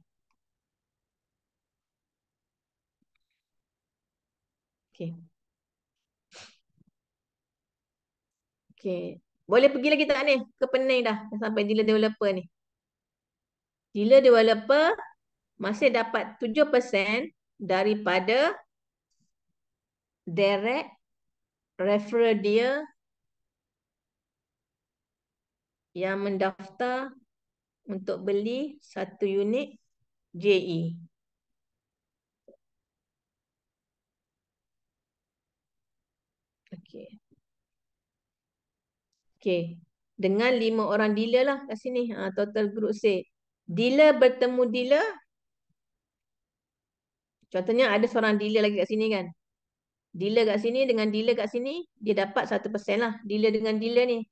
Okay. Okay. Boleh pergi lagi tak ni? Ke pening dah sampai dealer developer ni? Dealer developer masih dapat 7% daripada direct referral dia yang mendaftar untuk beli satu unit JE. Okey. Okey. Dengan 5 orang dealer lah kat sini. Total group sale. Dealer bertemu dealer. Contohnya ada seorang dealer lagi kat sini kan. Dealer kat sini dengan dealer kat sini, dia dapat 1% lah. Dealer dengan dealer ni.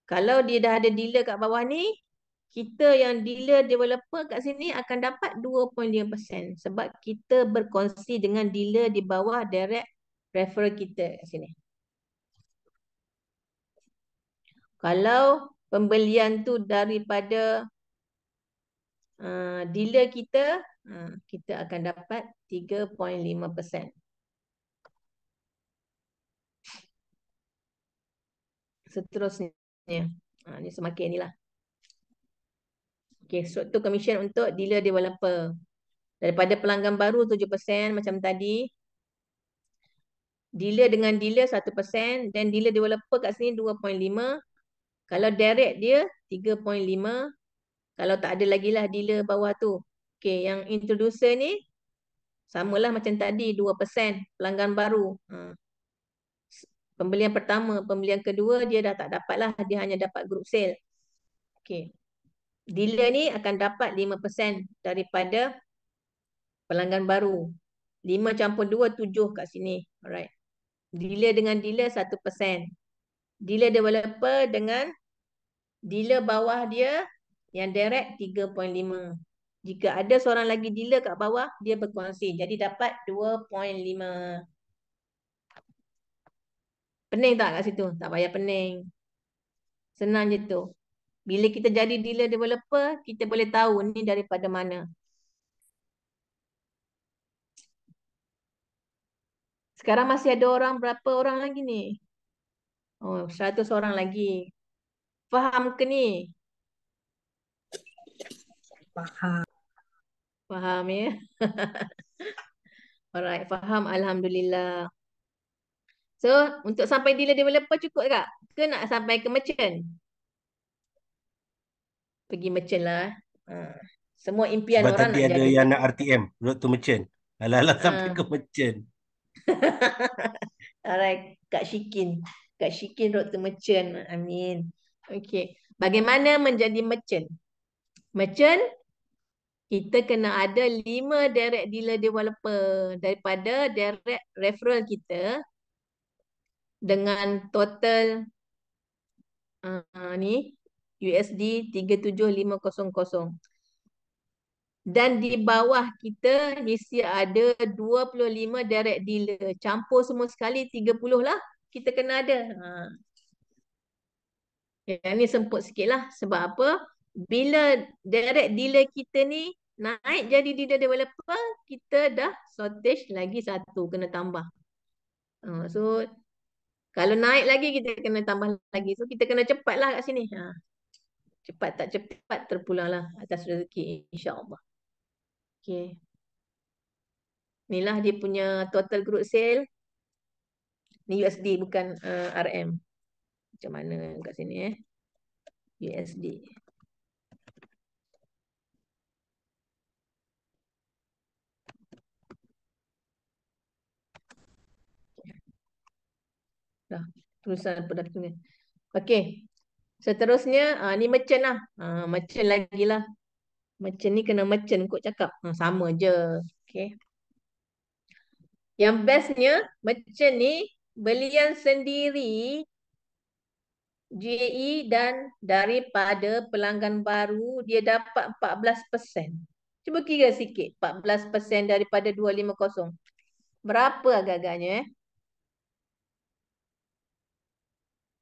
Kalau dia dah ada dealer kat bawah ni, kita yang dealer developer kat sini akan dapat 2.5%. Sebab kita berkongsi dengan dealer di bawah direct referral kita kat sini. Kalau pembelian tu daripada dealer kita, kita akan dapat 3.5%. Seterusnya. Ni semakin ni lah. Okay, struktur commission untuk dealer developer. Daripada pelanggan baru 7% macam tadi. Dealer dengan dealer 1%. Dan dealer developer kat sini 2.5%. Kalau direct dia 3.5%. Kalau tak ada lagi lah dealer bawah tu. Okay, yang introducer ni samalah macam tadi 2% pelanggan baru. Pembelian pertama, pembelian kedua dia dah tak dapat lah. Dia hanya dapat group sale. Okay. Dealer ni akan dapat 5% daripada pelanggan baru. 5 campur 2, 7 kat sini. Alright. Dealer dengan dealer 1%. Dealer developer dengan dealer bawah dia yang direct 3.5. Jika ada seorang lagi dealer kat bawah, dia berkongsi. Jadi dapat 2.5. Pening tak kat situ? Tak payah pening. Senang je tu. Bila kita jadi dealer developer, kita boleh tahu ni daripada mana. Sekarang masih ada orang, berapa orang lagi ni? 100 orang lagi. Faham ke ni? Faham. Faham ya? Alright, faham. Alhamdulillah. So, untuk sampai dealer developer cukup tak? Ke nak sampai ke merchant? Pergi merchant lah. Semua impian Sebab orang tadi nak ada jadi. yang nak RTM, road to merchant. Alah-alah sampai ke merchant. Alright, Kak Syikin. Kak Syikin road to merchant. Amin. Okay. Bagaimana menjadi merchant? Merchant, kita kena ada 5 direct dealer developer daripada direct referral kita dengan total ni USD 37500. Dan di bawah kita mesti ada 25 direct dealer. Campur semua sekali 30 lah. Kita kena ada. Yang ni semput sikit lah. Sebab apa? Bila direct dealer kita ni naik jadi dealer developer, kita dah shortage lagi satu, kena tambah. So kalau naik lagi kita kena tambah lagi. So kita kena cepatlah kat sini. Cepat tak cepat terpulanglah atas rezeki, insya-Allah. Okey. Inilah dia punya total group sale. Ni USD bukan RM. Macam mana kat sini USD. Dah, tulisan pendapat ni. Okey. Seterusnya ni merchant lah. Merchant lagi lah. Merchant ni kena merchant kot cakap. Sama je. Okey. Yang bestnya merchant ni belian sendiri GAE dan daripada pelanggan baru dia dapat 14%. Cuba kira sikit. 14% daripada 250. Berapa agak-agaknya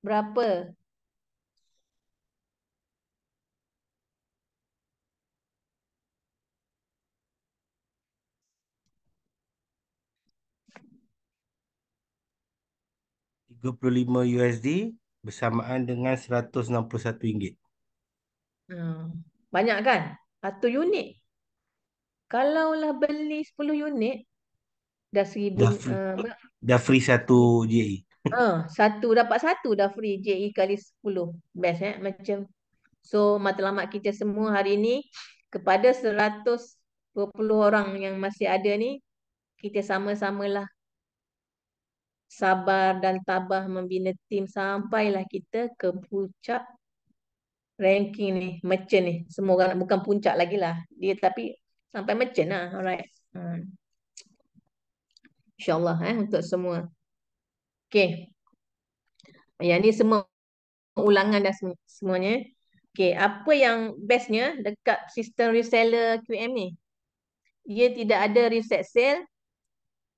Berapa? $35 bersamaan dengan RM161. Banyak kan? Satu unit. Kalaulah beli 10 unit, dah 1000. Dah free, dah free satu GE. Satu dapat satu dah free JE kali 10. Best macam. So matlamat kita semua hari ni kepada 120 orang yang masih ada ni, kita sama-samalah sabar dan tabah membina tim sampailah kita ke puncak ranking ni, merchant ni. Semua orang bukan puncak lagi lah. Dia tapi sampai merchant lah. Alright. InsyaAllah untuk semua. Okay. Yang ni semua ulangan dah semuanya. Okay. Apa yang bestnya dekat sistem reseller QM ni? Dia tidak ada reset sale.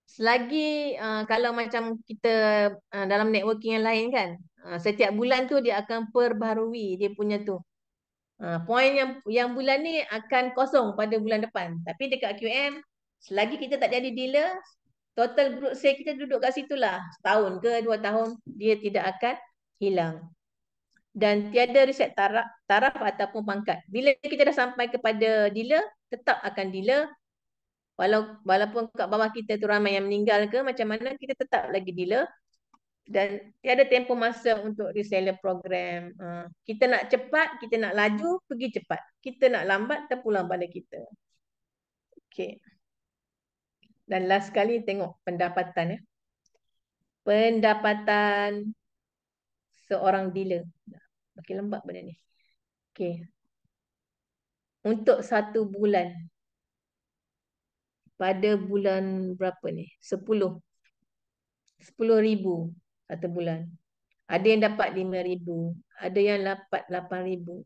Selagi kalau macam kita dalam networking yang lain kan, setiap bulan tu dia akan perbaharui dia punya tu. Poin yang bulan ni akan kosong pada bulan depan. Tapi dekat QM, selagi kita tak jadi dealer, total group sale kita duduk kat situ lah. Setahun ke 2 tahun, dia tidak akan hilang. Dan tiada reset taraf ataupun pangkat. Bila kita dah sampai kepada dealer, tetap akan dealer. Walaupun kat bawah kita tu ramai yang meninggal ke macam mana, kita tetap lagi dealer. Dan tiada tempoh masa untuk reseller program. Kita nak cepat, kita nak laju, pergi cepat. Kita nak lambat, terpulang pada kita. Okay. Dan last sekali tengok pendapatan. Pendapatan seorang dealer. Makin lembab benda ni. Okay. Untuk satu bulan. Pada bulan berapa ni? 10. 10,000 satu bulan. Ada yang dapat 5,000. Ada yang dapat 8,000.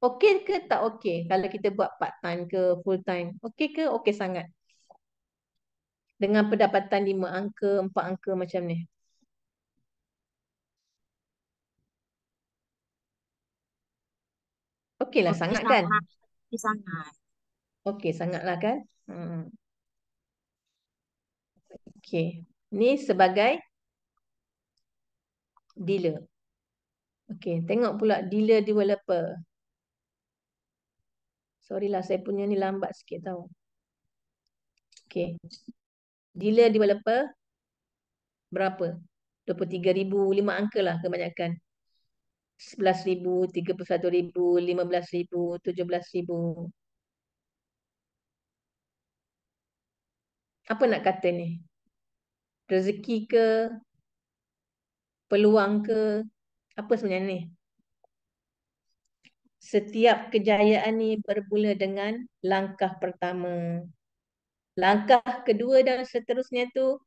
Okey ke tak okey kalau kita buat part time ke full time? Okey ke? Okey sangat. Dengan pendapatan 5 angka, 4 angka macam ni. Okeylah Okey sangat kan? Okey sangat. Okey sangatlah kan? Okey. Ni sebagai dealer. Okey, tengok pula dealer developer. Sorry lah, saya punya ni lambat sikit tau. Okey. Dealer developer berapa? 23,000, 5 angka lah kebanyakan. 11,000, 31,000, 15,000, 17,000. Apa nak kata ni? Rezeki ke? Peluang ke? Apa sebenarnya ni? Setiap kejayaan ni bermula dengan langkah pertama. Langkah kedua dan seterusnya tu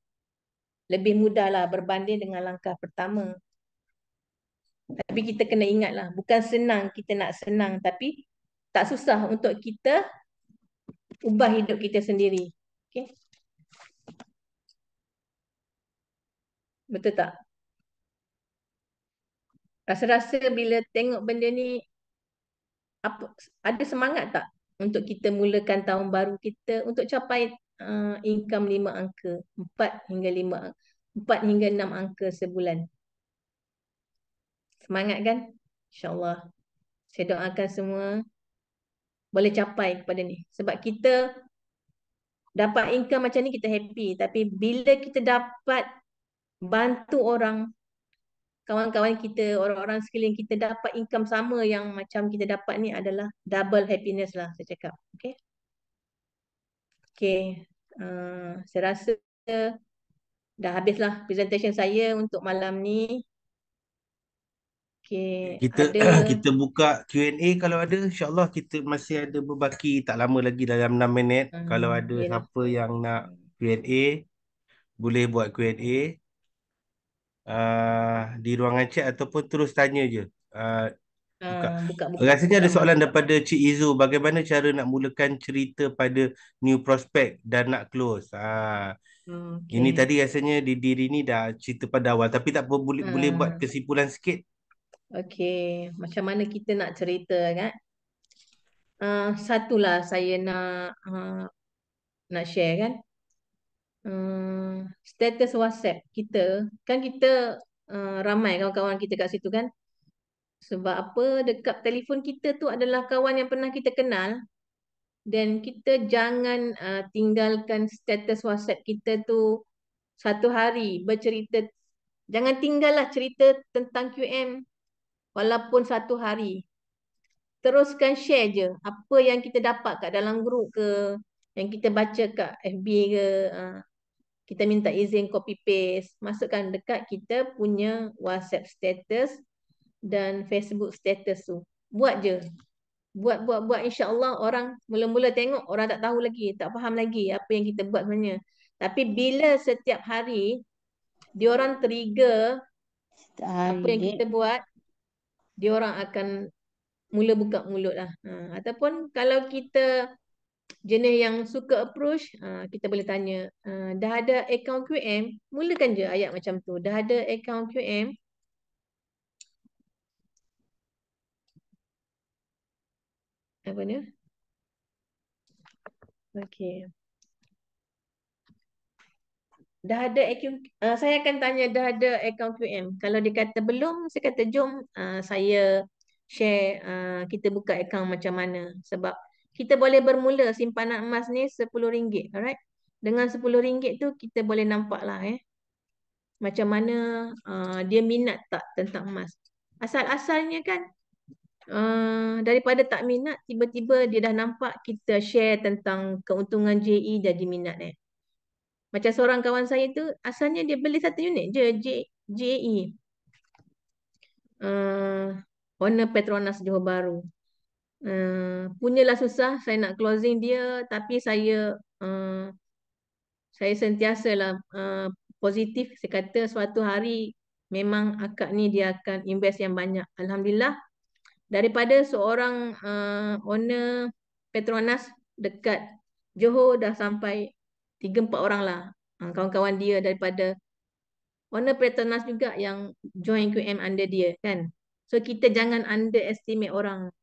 lebih mudahlah berbanding dengan langkah pertama. Tapi kita kena ingatlah, bukan senang kita nak senang, tapi tak susah untuk kita ubah hidup kita sendiri. Okay? Betul tak? Rasa-rasa bila tengok benda ni, ada semangat tak untuk kita mulakan tahun baru kita untuk capai income 5 angka, 4 hingga 6 angka sebulan. Semangat kan? InsyaAllah. Saya doakan semua boleh capai kepada ni. Sebab kita dapat income macam ni kita happy. Tapi bila kita dapat bantu orang, kawan-kawan kita, orang-orang sekeliling kita dapat income sama yang macam kita dapat ni adalah double happiness lah saya cakap. Okay. Okay. Saya rasa dah habislah presentation saya untuk malam ni. Okay. Kita Ada. kita buka Q&A kalau ada, insyaAllah kita masih ada berbaki tak lama lagi dalam 6 minit. Kalau ada Yelah. siapa yang nak Q&A, boleh buat Q&A di ruangan chat ataupun terus tanya je. Buka. Buka Rasanya ada mic. soalan daripada Cik Izu. Bagaimana cara nak mulakan cerita pada new prospect dan nak close? Ini Okay. tadi rasanya di diri ni dah cerita pada awal. Tapi tak apa, boleh buat kesimpulan sikit. Okay. Macam mana kita nak cerita kan? Satulah saya nak share kan. Status WhatsApp kita. Kan kita ramai kawan-kawan kita kat situ kan. Sebab apa? Dekat telefon kita tu adalah kawan yang pernah kita kenal. Dan kita jangan tinggalkan status WhatsApp kita tu satu hari bercerita. Jangan tinggallah cerita tentang QM walaupun satu hari. Teruskan share je apa yang kita dapat kat dalam grup ke, yang kita baca kat FB ke, kita minta izin copy paste, masukkan dekat kita punya WhatsApp status dan Facebook status tu. Buat je. Buat insya-Allah orang mula-mula tengok orang tak tahu lagi, tak faham lagi apa yang kita buat sebenarnya. Tapi bila setiap hari diorang trigger apa yang kita buat, diorang akan mula buka mulut lah. Ataupun kalau kita jenis yang suka approach, kita boleh tanya, dah ada account QM, mulakan je ayat macam tu. Dah ada account QM, apa ni? Okay. Dah ada account, saya akan tanya dah ada account QM. Kalau dia kata belum, saya kata jom saya share kita buka account macam mana. Sebab kita boleh bermula simpanan emas ni RM10. Alright? Dengan RM10 tu kita boleh nampak lah macam mana dia minat tak tentang emas. Asal-asalnya kan daripada tak minat, tiba-tiba dia dah nampak kita share tentang keuntungan JE jadi minat Macam seorang kawan saya tu, asalnya dia beli satu unit je, JE. Owner Petronas Johor Bahru. Punyalah susah, saya nak closing dia, tapi saya sentiasalah positif. Saya kata suatu hari memang akak ni dia akan invest yang banyak. Alhamdulillah, daripada seorang owner Petronas dekat Johor dah sampai 3-4 orang lah. Kawan-kawan dia daripada owner Petronas juga yang join QM under dia kan. So kita jangan underestimate orang.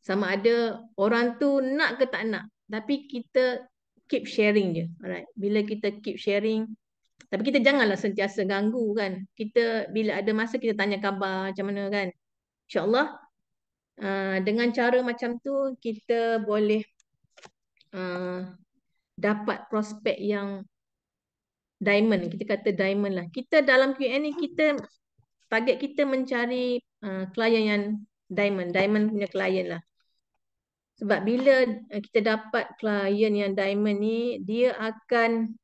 Sama ada orang tu nak ke tak nak. Tapi kita keep sharing je. Alright. Bila kita keep sharing, tapi kita janganlah sentiasa ganggu kan. Kita bila ada masa kita tanya khabar macam mana kan. InsyaAllah dengan cara macam tu kita boleh dapat prospek yang diamond. Kita kata diamond lah. Kita dalam Q&A ni target kita mencari klien yang diamond. Diamond punya klien lah. Sebab bila kita dapat klien yang diamond ni, dia akan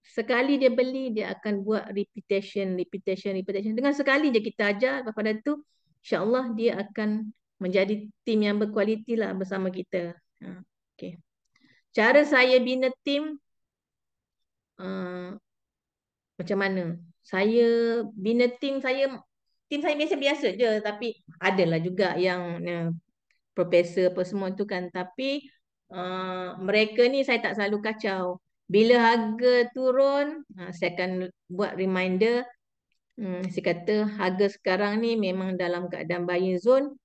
sekali dia beli, dia akan buat repetition. Dengan sekali je kita ajar, lepas pada tu insyaAllah dia akan menjadi tim yang berkualiti lah bersama kita. Okay. Cara saya bina tim macam mana? Saya bina tim saya biasa-biasa je, tapi adalah juga yang profesor apa semua tu kan. Tapi mereka ni saya tak selalu kacau. Bila harga turun, saya akan buat reminder. Saya kata harga sekarang ni memang dalam keadaan buying zone.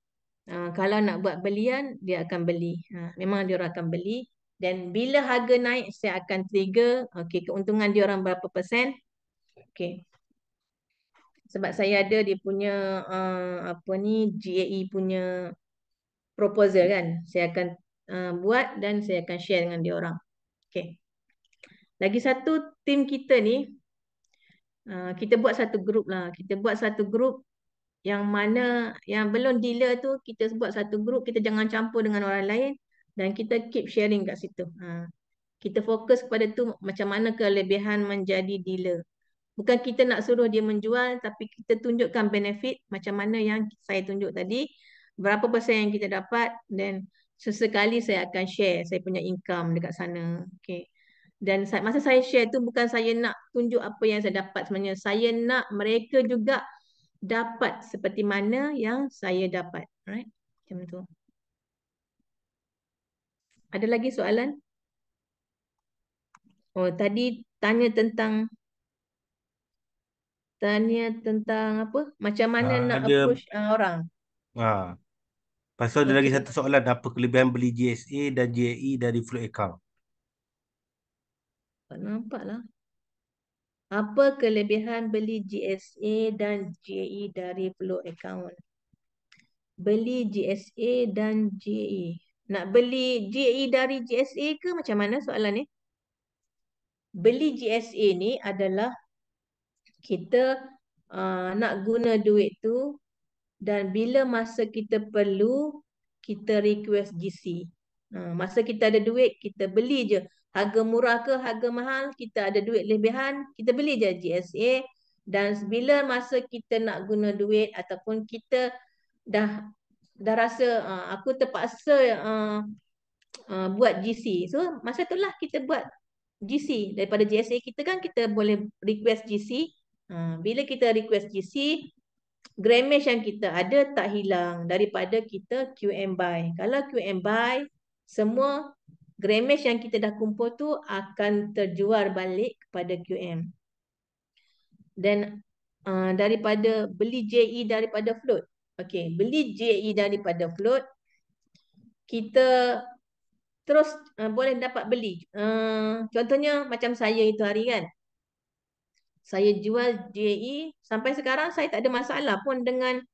Kalau nak buat belian, dia akan beli. Memang dia orang akan beli. Dan bila harga naik, saya akan trigger. Okey, keuntungan dia orang berapa persen. Okey. Sebab saya ada dia punya apa ni GAE punya proposal kan. Saya akan buat dan saya akan share dengan dia orang. Okey. Lagi satu tim kita ni kita buat satu grup lah. Kita buat satu grup yang mana yang belum dealer tu kita buat satu grup, kita jangan campur dengan orang lain dan kita keep sharing kat situ. Kita fokus kepada tu macam mana kelebihan menjadi dealer. Bukan kita nak suruh dia menjual, tapi kita tunjukkan benefit macam mana yang saya tunjuk tadi, berapa persen yang kita dapat dan sesekali saya akan share saya punya income dekat sana. Okay. Dan masa saya share tu bukan saya nak tunjuk apa yang saya dapat sebenarnya. Saya nak mereka juga dapat seperti mana yang saya dapat. Alright? Macam tu. Ada lagi soalan? Oh, tadi tanya tentang apa? Macam mana nak Ada approach orang. Lepas tu ada lagi Okey. satu soalan, apa kelebihan beli GSA dan GAE dari float account? Tak nampak lah. Apa kelebihan beli GSA dan GAE dari float account? Beli GSA dan GAE. Nak beli GAE dari GSA ke macam mana soalan ni? Beli GSA ni adalah kita nak guna duit tu dan bila masa kita perlu, kita request GC. Masa kita ada duit, kita beli je. Harga murah ke harga mahal, kita ada duit lebihan, kita beli je GSA. Dan bila masa kita nak guna duit ataupun kita dah rasa aku terpaksa buat GC. So masa itulah kita buat GC. Daripada GSA kita kan kita boleh request GC. Bila kita request GC, grammage yang kita ada tak hilang daripada kita QM buy. Kalau QM buy, semua grammage yang kita dah kumpul tu akan terjual balik kepada QM. Dan daripada beli JE daripada float. Okey, beli JE daripada float, kita terus boleh dapat beli. Contohnya macam saya itu hari kan. Saya jual JE, sampai sekarang saya tak ada masalah pun dengan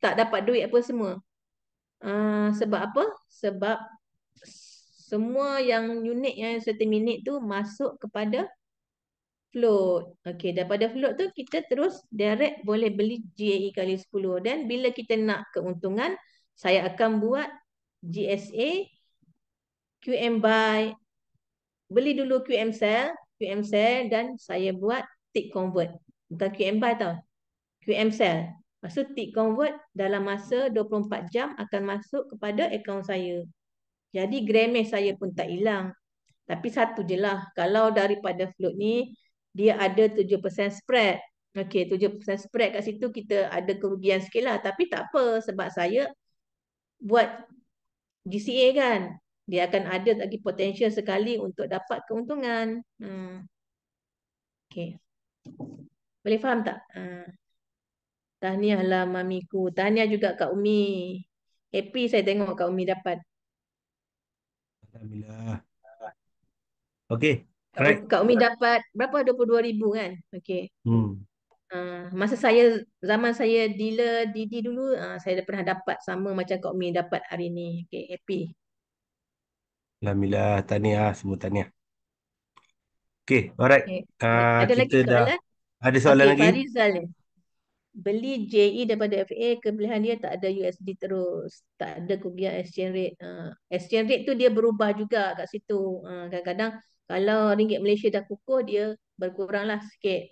tak dapat duit apa semua. Sebab apa? Sebab semua yang unit yang saya terminate tu masuk kepada float. Okey, daripada float tu kita terus direct boleh beli GAE kali 10. Dan bila kita nak keuntungan, saya akan buat GSA, QM buy, beli dulu QM sell dan saya buat tick convert. Bukan QM buy tau. QM sell. Lepas tu tick convert dalam masa 24 jam akan masuk kepada akaun saya. Jadi grammage saya pun tak hilang. Tapi satu je lah. Kalau daripada float ni, dia ada 7% spread. Okey, 7% spread kat situ kita ada kerugian sikit lah. Tapi tak apa sebab saya buat GCA kan. Dia akan ada lagi potensial sekali untuk dapat keuntungan. Okey. Boleh faham tak? Tahniah lah mamiku. Tahniah juga Kak Umi. Happy saya tengok Kak Umi dapat. Alhamdulillah. Okey. Alright. Kak Umi dapat berapa? 22,000 kan? Okey. Masa zaman saya dealer Didi dulu, saya dah pernah dapat sama macam Kak Umi dapat hari ni. Okey, happy. Alhamdulillah, tahniah, semua tahniah. Okey, alright. Okay. Ada lagi Kita dah soalan? ada soalan Okey, lagi? Farizal ni. Beli JE daripada FA, kelebihan dia tak ada USD terus. Tak ada kerugian exchange rate. Exchange rate tu dia berubah juga kat situ. Kadang-kadang kalau ringgit Malaysia dah kukuh, dia berkurang lah sikit.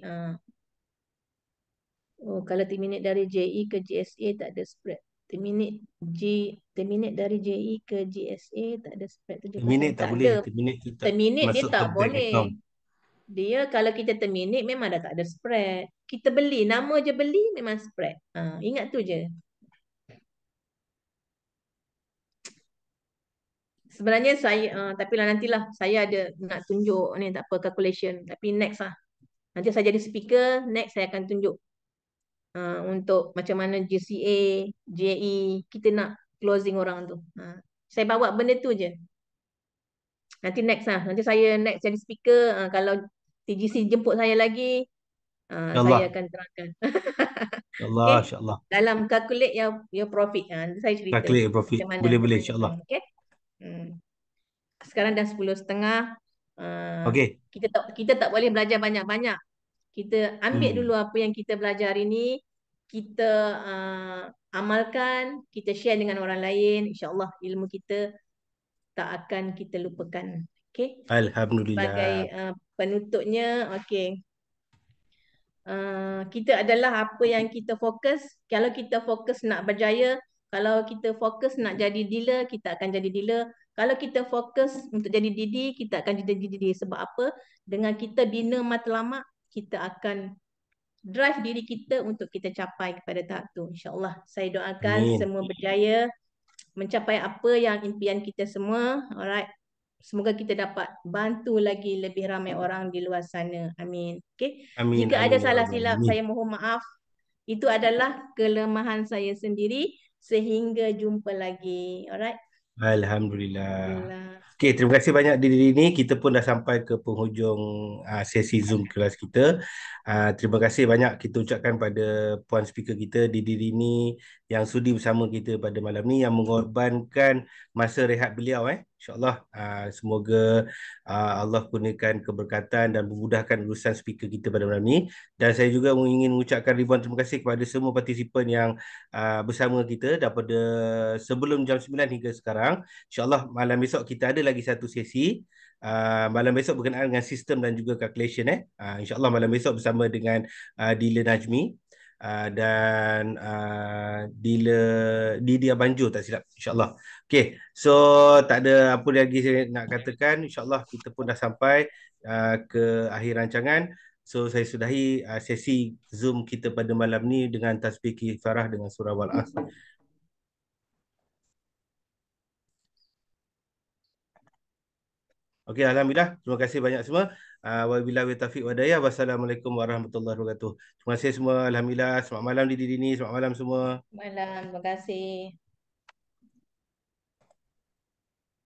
Oh, kalau terminate dari JE ke GSA tak ada spread. Terminate dari JE ke GSA tak ada spread 7%. Terminate tak boleh. Ada. Terminate tu tak Terminate dia masuk tak ke bank boleh. account. Dia kalau kita terminate memang dah tak ada spread. Kita beli, nama je beli memang spread. Ingat tu je. Sebenarnya saya, tapi lah nantilah saya ada nak tunjuk ni tak apa calculation. Tapi next lah. Nanti saya jadi speaker, next saya akan tunjuk untuk macam mana GCA, JE, kita nak closing orang tu. Saya bawa benda tu je. Nanti next lah. Nanti saya next jadi speaker. Kalau TGC jemput saya lagi, InsyaAllah. saya akan terangkan. InsyaAllah. Okay. InsyaAllah. Dalam calculate your profit. Nanti saya cerita Calculate profit. macam mana. Boleh-boleh insyaAllah. Okay. Sekarang dah 10.30. Okay. Kita tak boleh belajar banyak-banyak. Kita ambil dulu apa yang kita belajar hari ni. Kita amalkan. Kita share dengan orang lain. InsyaAllah ilmu kita tak akan kita lupakan. Okay. Alhamdulillah. Sebagai penutupnya, okay. Kita adalah apa yang kita fokus. Kalau kita fokus nak berjaya, kalau kita fokus nak jadi dealer, kita akan jadi dealer. Kalau kita fokus untuk jadi didi, kita akan jadi didi. Sebab apa? Dengan kita bina matlamat, kita akan drive diri kita untuk kita capai kepada tahap tu. InsyaAllah. Saya doakan semua berjaya mencapai apa yang impian kita semua. Alright. Semoga kita dapat bantu lagi lebih ramai orang di luar sana. Amin. Okay. Amin. Jika amin, ada ya salah Rabbal silap, Alamin. saya mohon maaf. Itu adalah kelemahan saya sendiri. Sehingga jumpa lagi. Alright. Alhamdulillah. Alhamdulillah. Okay, terima kasih banyak diri ini. Kita pun dah sampai ke penghujung sesi Zoom kelas kita. Terima kasih banyak kita ucapkan pada puan speaker kita Didi ini yang sudi bersama kita pada malam ni, yang mengorbankan masa rehat beliau. InsyaAllah semoga Allah kurniakan keberkatan dan memudahkan urusan speaker kita pada malam ni. Dan saya juga ingin mengucapkan ribuan terima kasih kepada semua partisipan yang bersama kita daripada sebelum jam 9 hingga sekarang. InsyaAllah malam besok kita ada lagi satu sesi. Malam besok berkenaan dengan sistem dan juga calculation. InsyaAllah malam besok bersama dengan Dila Najmi dan Didi Abanjo tak silap, insyaAllah. Okay, so tak ada apa lagi saya nak katakan. InsyaAllah kita pun dah sampai ke akhir rancangan. So saya sudahi sesi Zoom kita pada malam ni dengan tasbih kifarah dengan surah Wal-As. Okey, alhamdulillah. Terima kasih banyak semua. Wabillahi taufiq wa hidayah. Wassalamualaikum warahmatullahi wabarakatuh. Terima kasih semua. Alhamdulillah. Selamat malam Didi Dini. Selamat malam semua. Malam. Terima kasih.